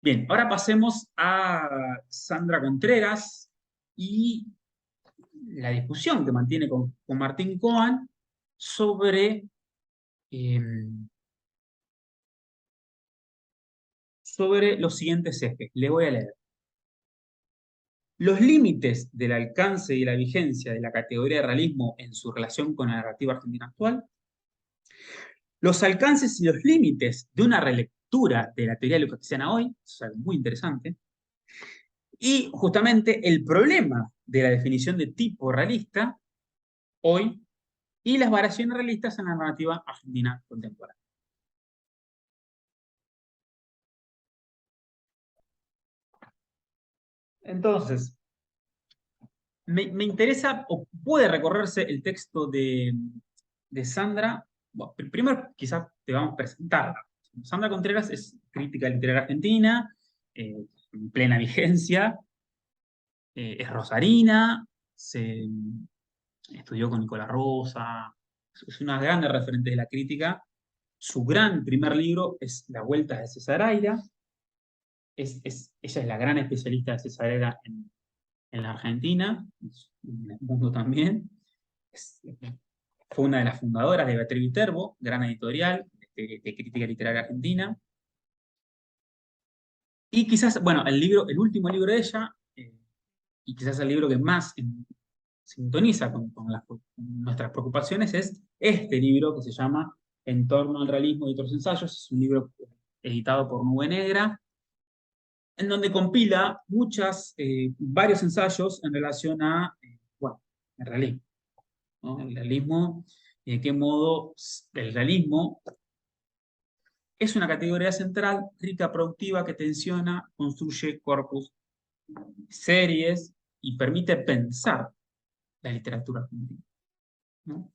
Bien, ahora pasemos a Sandra Contreras y la discusión que mantiene con Martín Cohen sobre, sobre los siguientes ejes. Le voy a leer. Los límites del alcance y la vigencia de la categoría de realismo en su relación con la narrativa argentina actual, los alcances y los límites de una relectura de la teoría lukácsiana hoy, eso es algo muy interesante, y justamente el problema de la definición de tipo realista hoy y las variaciones realistas en la narrativa argentina contemporánea. Entonces, me interesa, o puede recorrerse el texto de Sandra. Bueno, primero, quizás te vamos a presentarla. Sandra Contreras es crítica literaria argentina, en plena vigencia, es rosarina, estudió con Nicolás Rosa, es una grande referente de la crítica. Su gran primer libro es Las vueltas de César Aira. Ella es la gran especialista de César Aira en la Argentina, en el mundo también. Fue una de las fundadoras de Beatriz Viterbo, gran editorial de crítica literaria argentina. Y quizás, bueno, el último libro de ella, y quizás el libro que más sintoniza con nuestras preocupaciones, es este libro que se llama En torno al realismo y otros ensayos. Es un libro editado por Nube Negra, en donde compila varios ensayos en relación a, bueno, el realismo, ¿no? El realismo, y de qué modo el realismo es una categoría central, rica, productiva, que tensiona, construye corpus, series y permite pensar la literatura argentina, ¿no?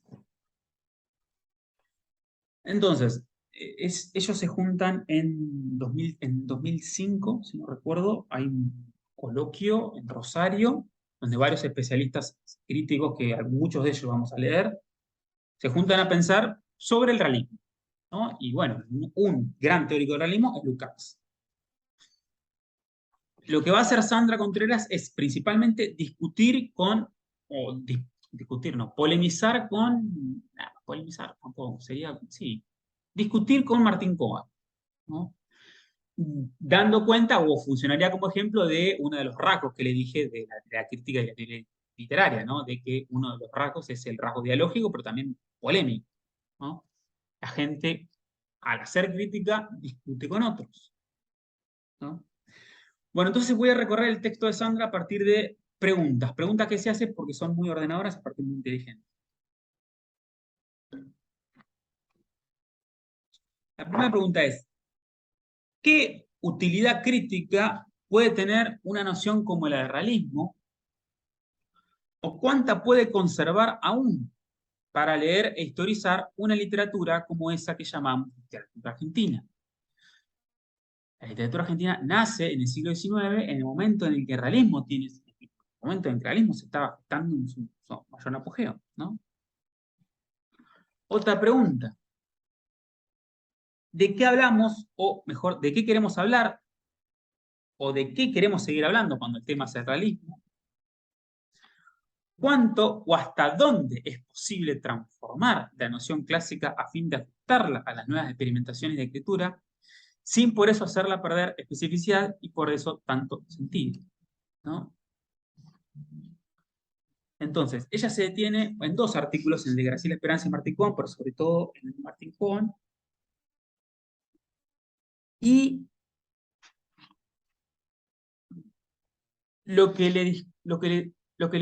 Entonces, ellos se juntan en 2005, si no recuerdo, hay un coloquio en Rosario, donde varios especialistas críticos, que muchos de ellos vamos a leer, se juntan a pensar sobre el realismo, ¿no? Y bueno, un gran teórico del realismo es Lukács. Lo que va a hacer Sandra Contreras es principalmente discutir con, o discutir, no, polemizar con, polemizar tampoco, sería, sí, discutir con Martín Cohen, ¿no? Dando cuenta, o funcionaría como ejemplo de uno de los rasgos que le dije de la crítica literaria, ¿no? De que uno de los rasgos es el rasgo dialógico, pero también polémico, ¿no? La gente, al hacer crítica, discute con otros, ¿no? Bueno, entonces voy a recorrer el texto de Sandra a partir de preguntas. Preguntas que se hacen porque son muy ordenadoras, a partir de muy inteligentes. La primera pregunta es, ¿qué utilidad crítica puede tener una noción como la de realismo? ¿O cuánta puede conservar aún para leer e historizar una literatura como esa que llamamos literatura argentina? La literatura argentina nace en el siglo XIX, en el momento en el que el realismo momento en que el realismo se estaba gestando en su mayor apogeo, ¿no? Otra pregunta. ¿De qué hablamos, o mejor, de qué queremos hablar, o de qué queremos seguir hablando cuando el tema es el realismo? ¿Cuánto o hasta dónde es posible transformar la noción clásica a fin de ajustarla a las nuevas experimentaciones de escritura, sin por eso hacerla perder especificidad y por eso tanto sentido, ¿no? Entonces, ella se detiene en dos artículos, en el de Graciela Esperanza y Martín Cohen, pero sobre todo en el de Martín Cohen, y lo que le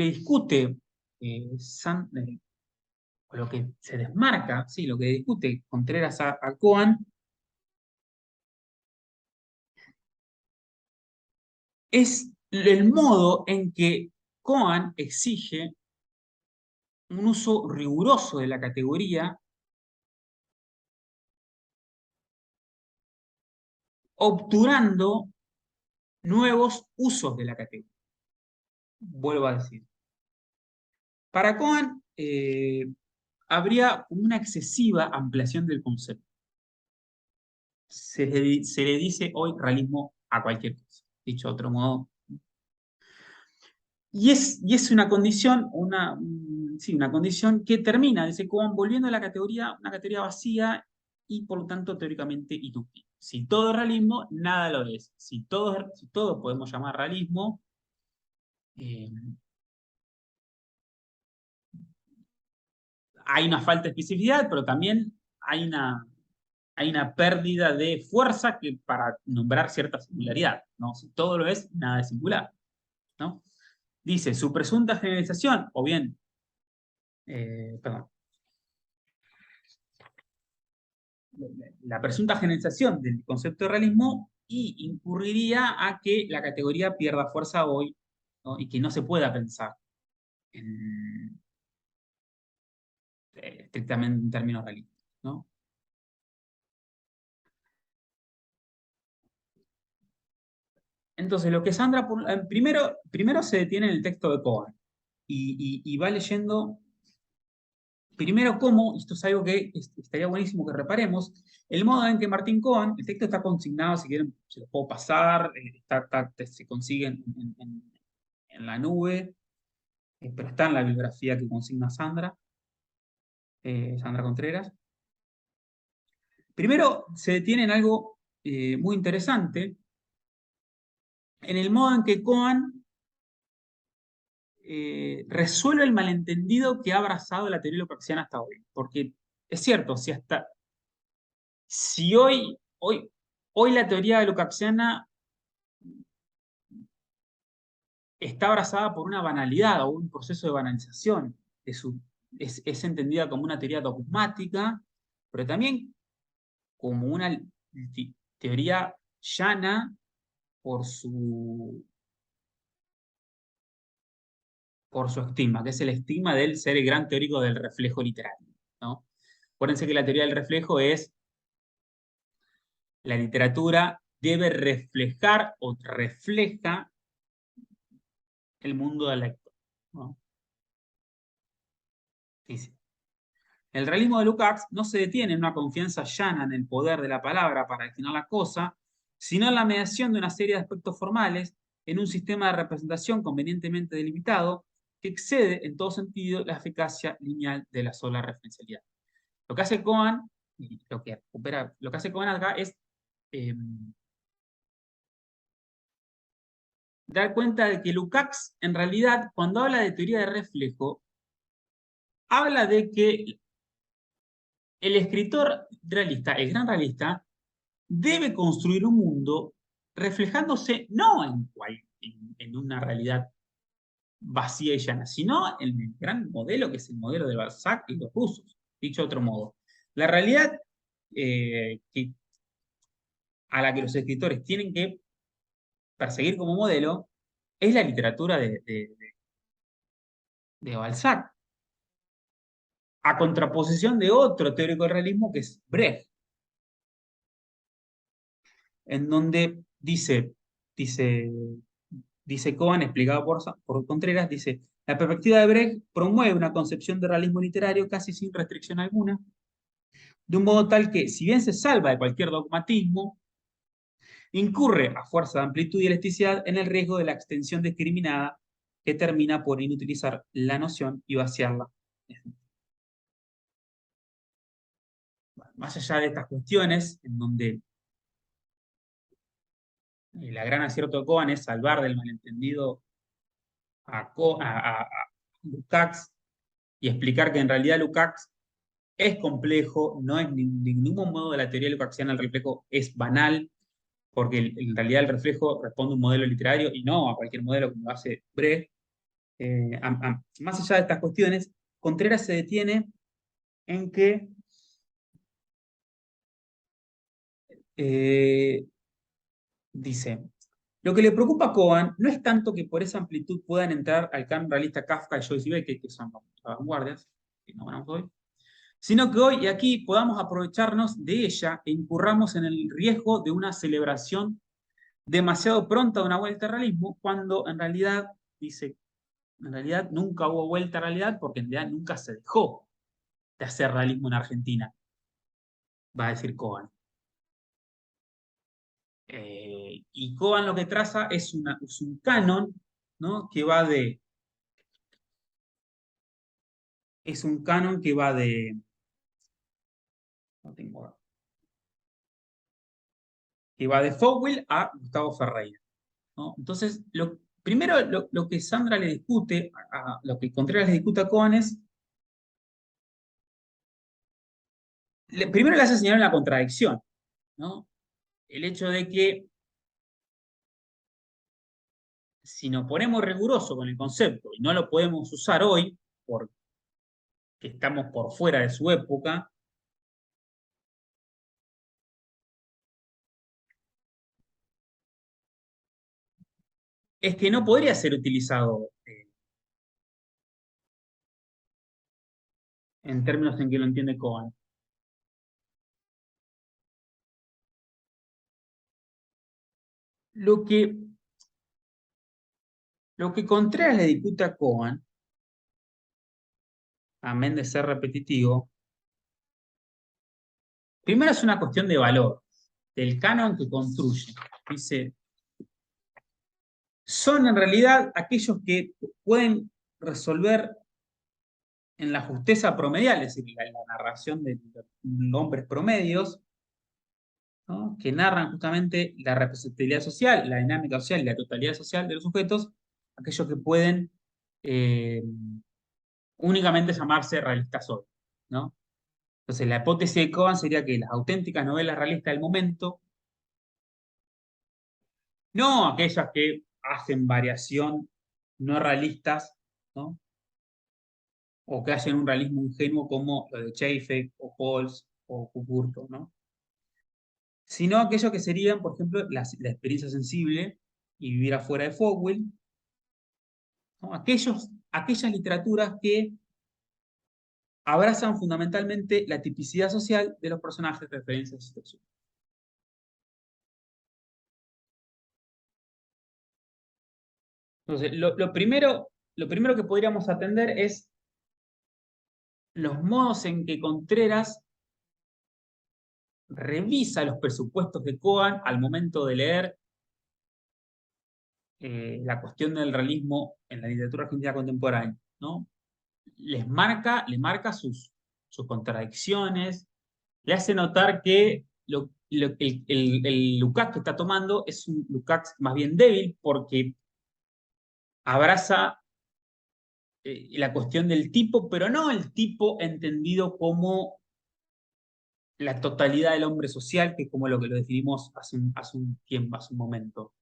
discute o lo que se desmarca, sí, lo que discute Contreras a Cohen, es el modo en que Cohen exige un uso riguroso de la categoría, obturando nuevos usos de la categoría. Vuelvo a decir. Para Cohen habría una excesiva ampliación del concepto. Se le dice hoy realismo a cualquier cosa. Dicho de otro modo. Y es una condición, sí, una condición que termina, dice Cohen, volviendo a una categoría vacía y por lo tanto teóricamente inútil. Si todo es realismo, nada lo es. Si todo podemos llamar realismo, hay una falta de especificidad, pero también hay una pérdida de fuerza para nombrar cierta singularidad, ¿no? Si todo lo es, nada es singular, ¿no? Dice, su presunta generalización, o bien, perdón, la presunta generalización del concepto de realismo incurriría a que la categoría pierda fuerza hoy, ¿no? Y que no se pueda pensar estrictamente en términos realistas, ¿no? Entonces, lo que Sandra, primero se detiene en el texto de Cohen y va leyendo primero cómo, y esto es algo que estaría buenísimo que reparemos, el modo en que Martín Cohen, el texto está consignado, si quieren se lo puedo pasar, se consigue en la nube, pero está en la bibliografía que consigna Sandra Contreras. Primero se detiene en algo muy interesante, en el modo en que Cohen resuelve el malentendido que ha abrazado la teoría lukácsiana hasta hoy. Porque es cierto, si hoy la teoría lukácsiana está abrazada por una banalidad o un proceso de banalización. Es entendida como una teoría dogmática, pero también como una teoría llana por su estigma, que es el estigma del ser el gran teórico del reflejo literario, ¿no? Acuérdense que la teoría del reflejo es la literatura debe reflejar o refleja el mundo del lector, ¿no? Dice, el realismo de Lukács no se detiene en una confianza llana en el poder de la palabra para definir la cosa, sino en la mediación de una serie de aspectos formales en un sistema de representación convenientemente delimitado que excede en todo sentido la eficacia lineal de la sola referencialidad. Lo que hace Cohen, y lo que hace Cohen acá es dar cuenta de que Lukács, en realidad, cuando habla de teoría de reflejo, habla de que el escritor realista, el gran realista, debe construir un mundo reflejándose no en una realidad vacía y llana, sino en el gran modelo que es el modelo de Balzac y los rusos. Dicho de otro modo, la realidad a la que los escritores tienen que perseguir como modelo es la literatura de Balzac, a contraposición de otro teórico del realismo que es Brecht, en donde dice Cohen, explicado por Contreras, dice, la perspectiva de Brecht promueve una concepción de realismo literario casi sin restricción alguna, de un modo tal que, si bien se salva de cualquier dogmatismo, incurre a fuerza de amplitud y elasticidad en el riesgo de la extensión discriminada que termina por inutilizar la noción y vaciarla. Más allá de estas cuestiones, en donde la gran acierto de Cohen es salvar del malentendido a Lukács y explicar que en realidad Lukács es complejo, no es de ningún modo de la teoría lukácsiana el reflejo es banal, porque en realidad el reflejo responde a un modelo literario y no a cualquier modelo como lo hace Brecht. Más allá de estas cuestiones, Contreras se detiene en que dice, lo que le preocupa a Cohen no es tanto que por esa amplitud puedan entrar al canon realista Kafka y Joyce y Beckett, que son las vanguardias, que no ganamos hoy, sino que hoy y aquí podamos aprovecharnos de ella e incurramos en el riesgo de una celebración demasiado pronta de una vuelta al realismo, cuando en realidad, dice, en realidad nunca hubo vuelta a realidad porque en realidad nunca se dejó de hacer realismo en Argentina, va a decir Cohen. Y Cohen lo que traza es un canon, ¿no? Que va de... Es un canon que va de... No tengo... Que va de Fowell a Gustavo Ferreira, ¿no? Entonces, primero lo que Sandra le discute, lo que Contreras le discute a Cohen es... Primero le hace señalar una contradicción, ¿no? El hecho de que si nos ponemos rigurosos con el concepto y no lo podemos usar hoy porque estamos por fuera de su época, es que no podría ser utilizado en términos en que lo entiende Cohen. Lo que Contreras le discute a Cohen, amén de ser repetitivo, primero es una cuestión de valor, del canon que construye. Dice, son en realidad aquellos que pueden resolver en la justeza promedial, es decir, la narración de nombres promedios, ¿no? Que narran justamente la representatividad social, la dinámica social y la totalidad social de los sujetos, aquellos que pueden eh, únicamente llamarse realistas hoy, ¿no? Entonces, la hipótesis de Cohen sería que las auténticas novelas realistas del momento, no aquellas que hacen variación no realistas, ¿no? O que hacen un realismo ingenuo como lo de Chafee o Pauls o Cucurto, ¿no? Sino aquellos que serían, por ejemplo, la experiencia sensible y vivir afuera de Foucault, ¿no? Aquellas literaturas que abrazan fundamentalmente la tipicidad social de los personajes de referencia a situación. Entonces, lo primero que podríamos atender es los modos en que Contreras revisa los presupuestos de Cohen al momento de leer la cuestión del realismo en la literatura argentina contemporánea, ¿no? Le marca sus contradicciones, le hace notar que el Lukács que está tomando es un Lukács más bien débil porque abraza la cuestión del tipo, pero no el tipo entendido como la totalidad del hombre social, que es como lo que lo definimos hace un tiempo, hace un momento.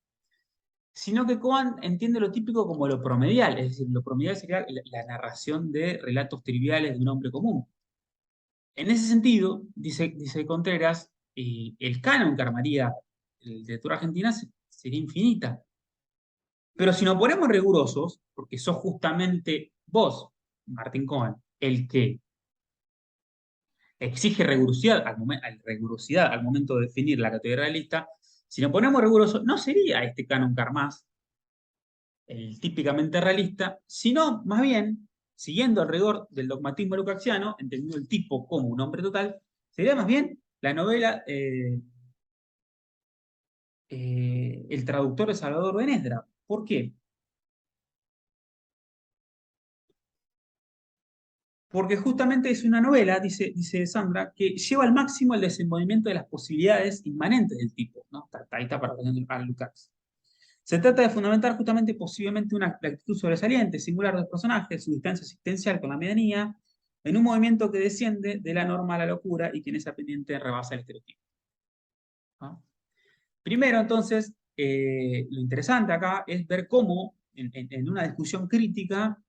Sino que Cohen entiende lo típico como lo promedial, es decir, lo promedial sería la narración de relatos triviales de un hombre común. En ese sentido, dice Contreras, el canon que armaría la literatura argentina sería infinita. Pero si nos ponemos rigurosos, porque sos justamente vos, Martín Cohen, el que exige rigurosidad al momento de definir la categoría realista, si nos ponemos rigurosos, no sería este canon Karmás el típicamente realista, sino más bien, siguiendo el rigor del dogmatismo lukácsiano, entendiendo el tipo como un hombre total, sería más bien la novela El traductor de Salvador Benedra. ¿Por qué? Porque justamente es una novela, dice Sandra, que lleva al máximo el desenvolvimiento de las posibilidades inmanentes del tipo, ¿no? Ahí está para Lukács. Se trata de fundamentar justamente posiblemente una actitud sobresaliente, singular del personaje, su distancia existencial con la medianía, en un movimiento que desciende de la norma a la locura y que en esa pendiente rebasa el estereotipo, ¿no? Primero, entonces, lo interesante acá es ver cómo, en una discusión crítica,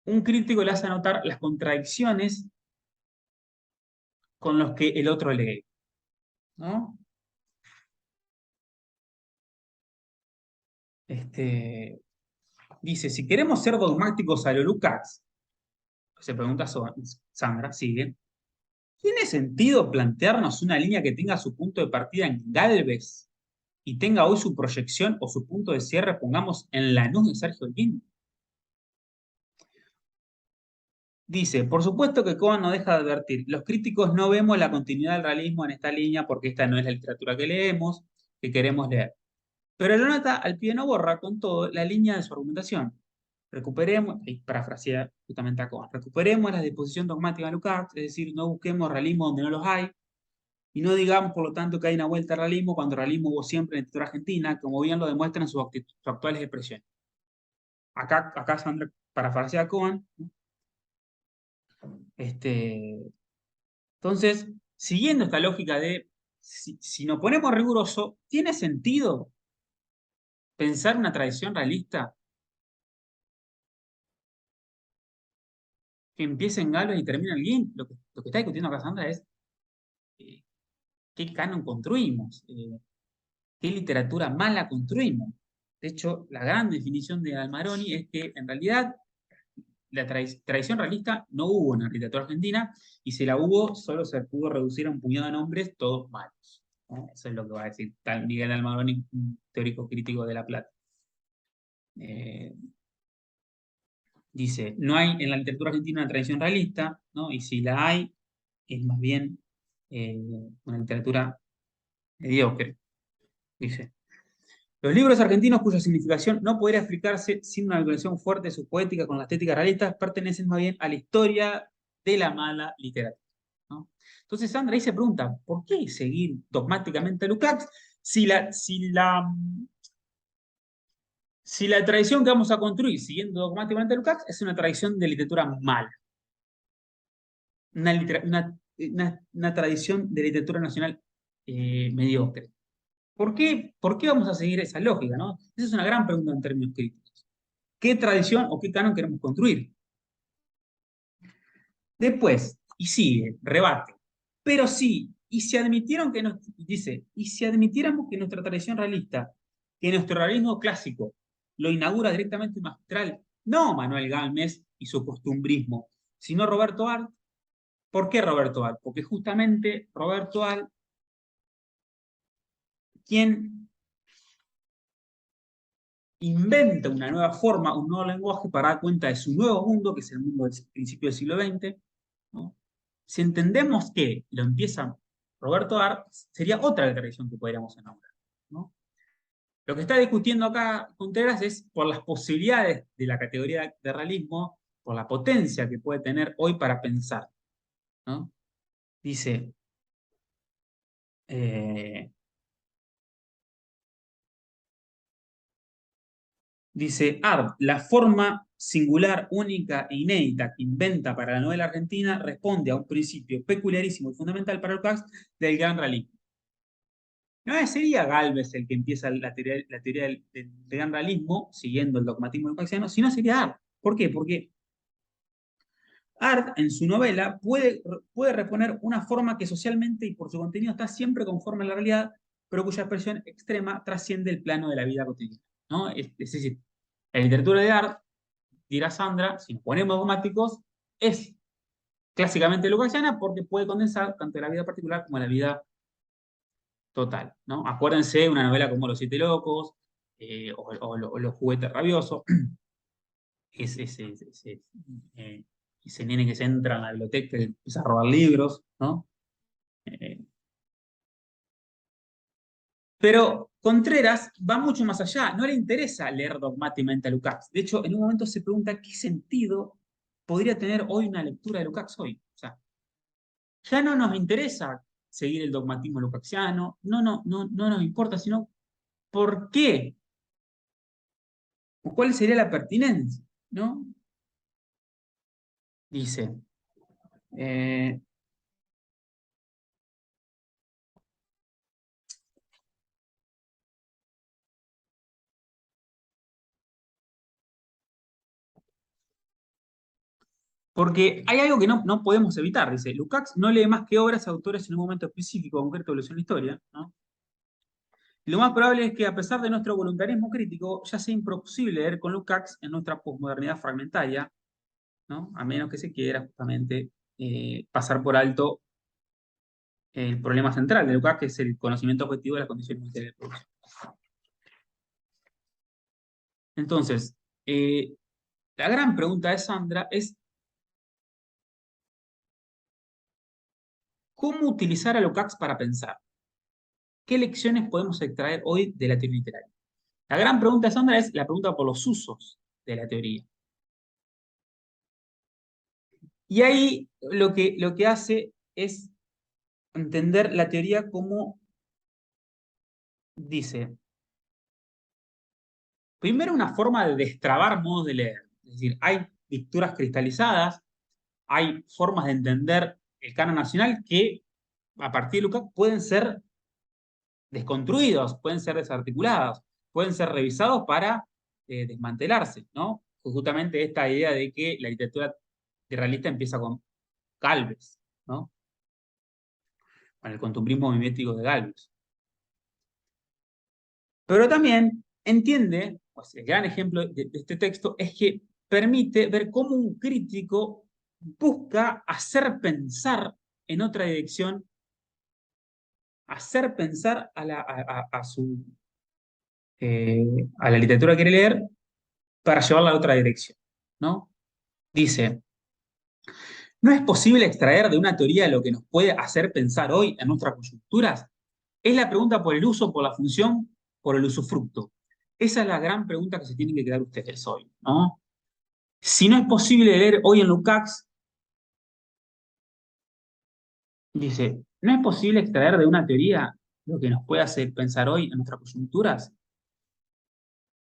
un crítico le hace notar las contradicciones con los que el otro lee, ¿no? Dice, si queremos ser dogmáticos a lo Lukács, se pregunta Sandra, sigue, ¿tiene sentido plantearnos una línea que tenga su punto de partida en Gálvez y tenga hoy su proyección o su punto de cierre, pongamos, en Lanús de Sergio Holguín? Dice, por supuesto que Cohen no deja de advertir, los críticos no vemos la continuidad del realismo en esta línea porque esta no es la literatura que leemos, que queremos leer. Pero lo nota al pie no borra con todo la línea de su argumentación. Recuperemos, y parafrasear justamente a Cohen, recuperemos la disposición dogmática de Lukács, es decir, no busquemos realismo donde no los hay, y no digamos, por lo tanto, que hay una vuelta al realismo cuando el realismo hubo siempre en la literatura argentina, como bien lo demuestran sus actuales expresiones. Acá Sandra parafrasea a Cohen. Entonces, siguiendo esta lógica de, si nos ponemos riguroso, ¿tiene sentido pensar una tradición realista que empiece en Galo y termina en Guin? Lo que está discutiendo acá Sandra es eh, qué canon construimos, qué literatura mala construimos. De hecho, la gran definición de Almaroni es que en realidad la tradición realista no hubo en la literatura argentina y si la hubo, solo se pudo reducir a un puñado de nombres, todos malos, ¿no? Eso es lo que va a decir tal Miguel Almaroni, un teórico crítico de La Plata. Dice, no hay en la literatura argentina una tradición realista, ¿no? Y si la hay, es más bien una literatura mediocre, dice. Los libros argentinos cuya significación no podría explicarse sin una vinculación fuerte de su poética con la estética realista pertenecen más bien a la historia de la mala literatura, ¿no? Entonces Sandra ahí se pregunta, ¿por qué seguir dogmáticamente a Lukács si la tradición que vamos a construir siguiendo dogmáticamente a Lukács es una tradición de literatura mala? Una tradición de literatura nacional mediocre. ¿Por qué vamos a seguir esa lógica, ¿no? Esa es una gran pregunta en términos críticos. ¿Qué tradición o qué canon queremos construir? Después, y sigue, rebate. Pero sí, y si admitieron que dice, y si admitiéramos que nuestra tradición realista, que nuestro realismo clásico lo inaugura directamente magistral, no Manuel Galmes y su costumbrismo, sino Roberto Art. ¿Por qué Roberto Art? Porque justamente Roberto Art, quien inventa una nueva forma, un nuevo lenguaje para dar cuenta de su nuevo mundo, que es el mundo del principio del siglo XX, ¿no? Si entendemos que lo empieza Roberto Art, sería otra tradición que podríamos enamorar, ¿no? Lo que está discutiendo acá Contreras es por las posibilidades de la categoría de realismo, por la potencia que puede tener hoy para pensar, ¿no? Dice, Art, la forma singular, única e inédita que inventa para la novela argentina responde a un principio peculiarísimo y fundamental para Lukács del gran realismo. No sería Gálvez el que empieza la teoría del gran realismo, siguiendo el dogmatismo lukácsiano, sino sería Art. ¿Por qué? Porque Art, en su novela, puede reponer una forma que socialmente y por su contenido está siempre conforme a la realidad, pero cuya expresión extrema trasciende el plano de la vida cotidiana, ¿no? Es decir, la literatura de Art, dirá Sandra, si nos ponemos dogmáticos, es clásicamente lukácsiana porque puede condensar tanto la vida particular como la vida total, ¿no? Acuérdense una novela como Los Siete Locos o Los Juguetes Rabiosos, ese nene que se entra en la biblioteca y empieza a robar libros, ¿no? Pero Contreras va mucho más allá, no le interesa leer dogmáticamente a Lukács. De hecho, en un momento se pregunta qué sentido podría tener hoy una lectura de Lukács hoy. O sea, ya no nos interesa seguir el dogmatismo lukácsiano, no nos importa, sino ¿por qué? ¿Cuál sería la pertinencia? ¿No? Dice, porque hay algo que no podemos evitar, dice, Lukács no lee más que obras de autores en un momento específico, concreto de la historia, ¿no? Y lo más probable es que a pesar de nuestro voluntarismo crítico, ya sea imposible leer con Lukács en nuestra posmodernidad fragmentaria, ¿no? A menos que se quiera justamente pasar por alto el problema central de Lukács, que es el conocimiento objetivo de las condiciones materiales de producción. Entonces, la gran pregunta de Sandra es ¿cómo utilizar a Lukács para pensar? ¿Qué lecciones podemos extraer hoy de la teoría literaria? La gran pregunta de Sandra es la pregunta por los usos de la teoría. Y ahí lo que hace es entender la teoría como dice, primero una forma de destrabar modos de leer. Es decir, hay lecturas cristalizadas, hay formas de entender el canon nacional que a partir de Lukács pueden ser desconstruidos, pueden ser desarticulados, pueden ser revisados para desmantelarse, ¿no? Justamente esta idea de que la literatura realista empieza con Gálvez, ¿no? Con el costumbrismo mimético de Gálvez. Pero también entiende, pues el gran ejemplo de este texto es que permite ver cómo un crítico busca hacer pensar en otra dirección, hacer pensar a la literatura que quiere leer para llevarla a otra dirección, ¿no? Dice, ¿no es posible extraer de una teoría lo que nos puede hacer pensar hoy en nuestras coyunturas? Es la pregunta por el uso, por la función por el usufructo? Esa es la gran pregunta que se tienen que quedar ustedes hoy, ¿no? Si no es posible leer hoy en Lukács, dice, ¿no es posible extraer de una teoría lo que nos puede hacer pensar hoy en nuestras coyunturas?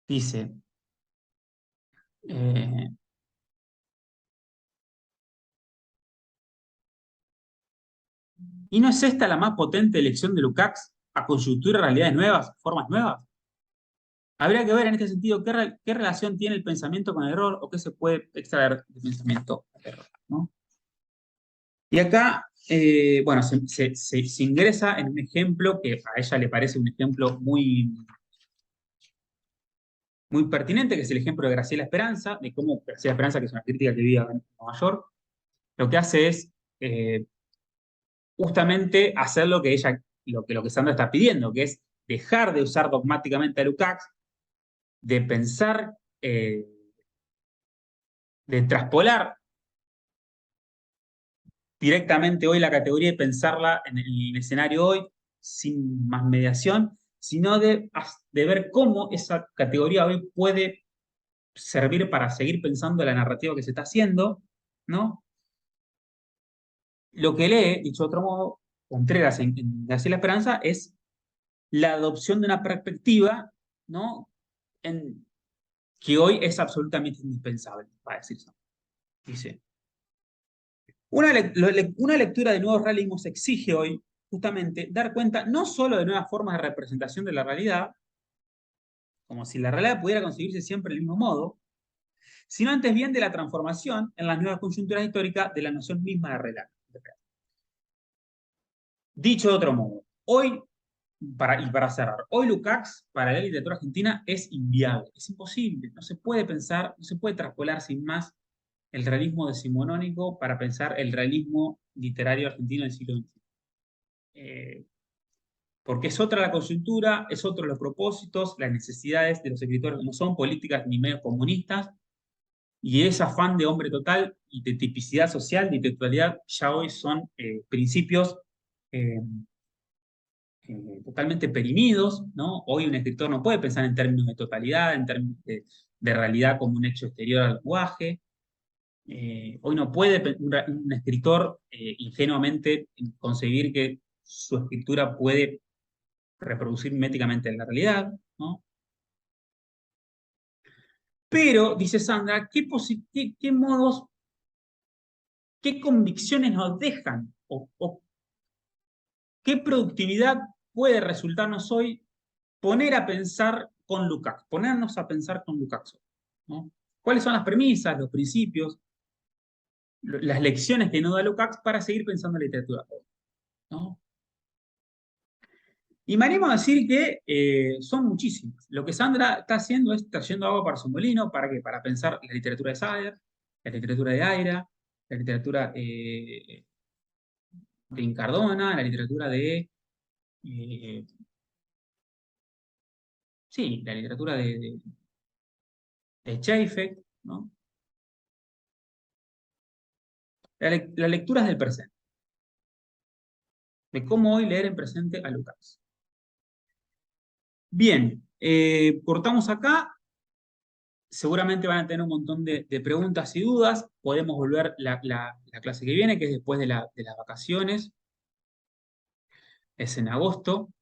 Dice, eh, ¿y no es esta la más potente elección de Lukács a coyunturas, realidades nuevas, formas nuevas? Habría que ver en este sentido qué relación tiene el pensamiento con el error o qué se puede extraer del pensamiento al error, ¿no? Y acá, bueno, se ingresa en un ejemplo que a ella le parece un ejemplo muy pertinente, que es el ejemplo de Graciela Esperanza, de cómo Graciela Esperanza, que es una crítica que vive en Nueva York, lo que hace es justamente hacer lo que ella, lo que Sandra está pidiendo, que es dejar de usar dogmáticamente a Lukács, de pensar, de traspolar directamente hoy la categoría y pensarla en el escenario hoy, sin más mediación, sino de ver cómo esa categoría hoy puede servir para seguir pensando la narrativa que se está haciendo, ¿no? Lo que lee, dicho de otro modo, Contreras en Graciela Esperanza, es la adopción de una perspectiva, ¿no? Que hoy es absolutamente indispensable, para decirlo. Dice, una lectura de nuevos realismos exige hoy justamente dar cuenta no solo de nuevas formas de representación de la realidad, como si la realidad pudiera conseguirse siempre del mismo modo, sino antes bien de la transformación en las nuevas coyunturas históricas de la noción misma de realidad. Dicho de otro modo, hoy, para cerrar, hoy Lukács para la literatura argentina es inviable, es imposible, no se puede pensar, no se puede traspolar sin más el realismo decimonónico para pensar el realismo literario argentino del siglo XXI. Porque es otra la coyuntura, es otro los propósitos, las necesidades de los escritores no son políticas ni medios comunistas, y ese afán de hombre total y de tipicidad social, de intelectualidad, ya hoy son principios eh, totalmente perimidos, ¿no? Hoy un escritor no puede pensar en términos de totalidad, en términos de realidad como un hecho exterior al lenguaje. Hoy no puede un escritor ingenuamente concebir que su escritura puede reproducir miméticamente la realidad, ¿no? Pero, dice Sandra, ¿qué modos, qué convicciones nos dejan o qué productividad puede resultarnos hoy poner a pensar con Lukács, ponernos a pensar con Lukács, ¿no? ¿Cuáles son las premisas, los principios, las lecciones que nos da Lukács para seguir pensando en la literatura, ¿no? Y me animo a decir que son muchísimas. Lo que Sandra está haciendo es trayendo agua para su molino. ¿Para qué? Para pensar la literatura de Sader, la literatura de Aira, la literatura de Incardona, la literatura eh, sí, la literatura de Cheifek, ¿no? Las lecturas del presente, de cómo hoy leer en presente a Lukács. Bien, cortamos acá. Seguramente van a tener un montón de preguntas y dudas. Podemos volver la clase que viene, que es después de las vacaciones. Es en agosto.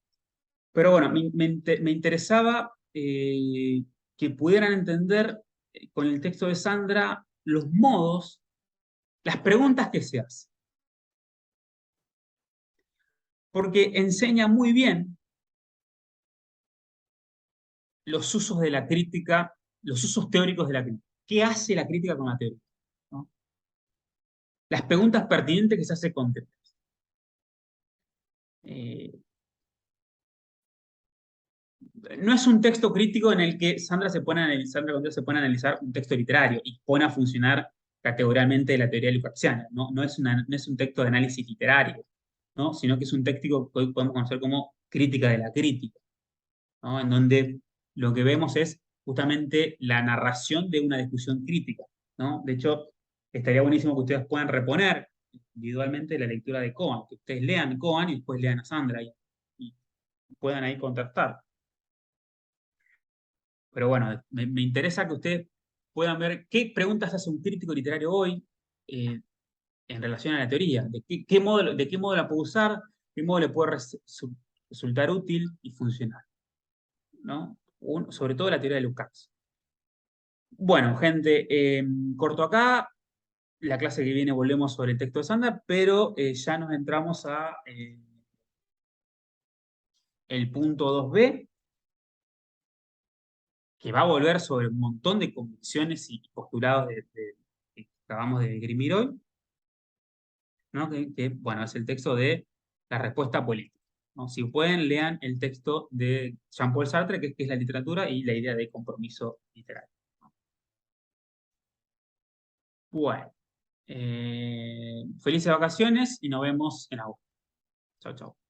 Pero bueno, me interesaba que pudieran entender con el texto de Sandra los modos, las preguntas que se hacen. Porque enseña muy bien los usos de la crítica, los usos teóricos de la crítica. ¿Qué hace la crítica con la teoría? ¿No? Las preguntas pertinentes que se hace con textos. No es un texto crítico en el que Sandra Contreras se pone a analizar un texto literario y pone a funcionar categóricamente la teoría lukácsiana. No es un texto de análisis literario, ¿no? Sino que es un texto que hoy podemos conocer como crítica de la crítica, ¿no? En donde lo que vemos es justamente la narración de una discusión crítica, ¿no? De hecho, estaría buenísimo que ustedes puedan reponer individualmente la lectura de Cohen, que ustedes lean Cohen y después lean a Sandra y puedan ahí contrastar. pero bueno, me interesa que ustedes puedan ver qué preguntas hace un crítico literario hoy en relación a la teoría, de qué modo la puede usar, qué modo le puede resultar útil y funcional, ¿no? Sobre todo la teoría de Lukács. Bueno, gente, corto acá. La clase que viene volvemos sobre el texto de Sandra, pero ya nos entramos a el punto 2b, que va a volver sobre un montón de convicciones y postulados que acabamos de esgrimir hoy, ¿no? Bueno, es el texto de la respuesta política, ¿no? Si pueden, lean el texto de Jean-Paul Sartre, que es la literatura y la idea de compromiso literario. Bueno, felices vacaciones y nos vemos en agosto. Chao, chao.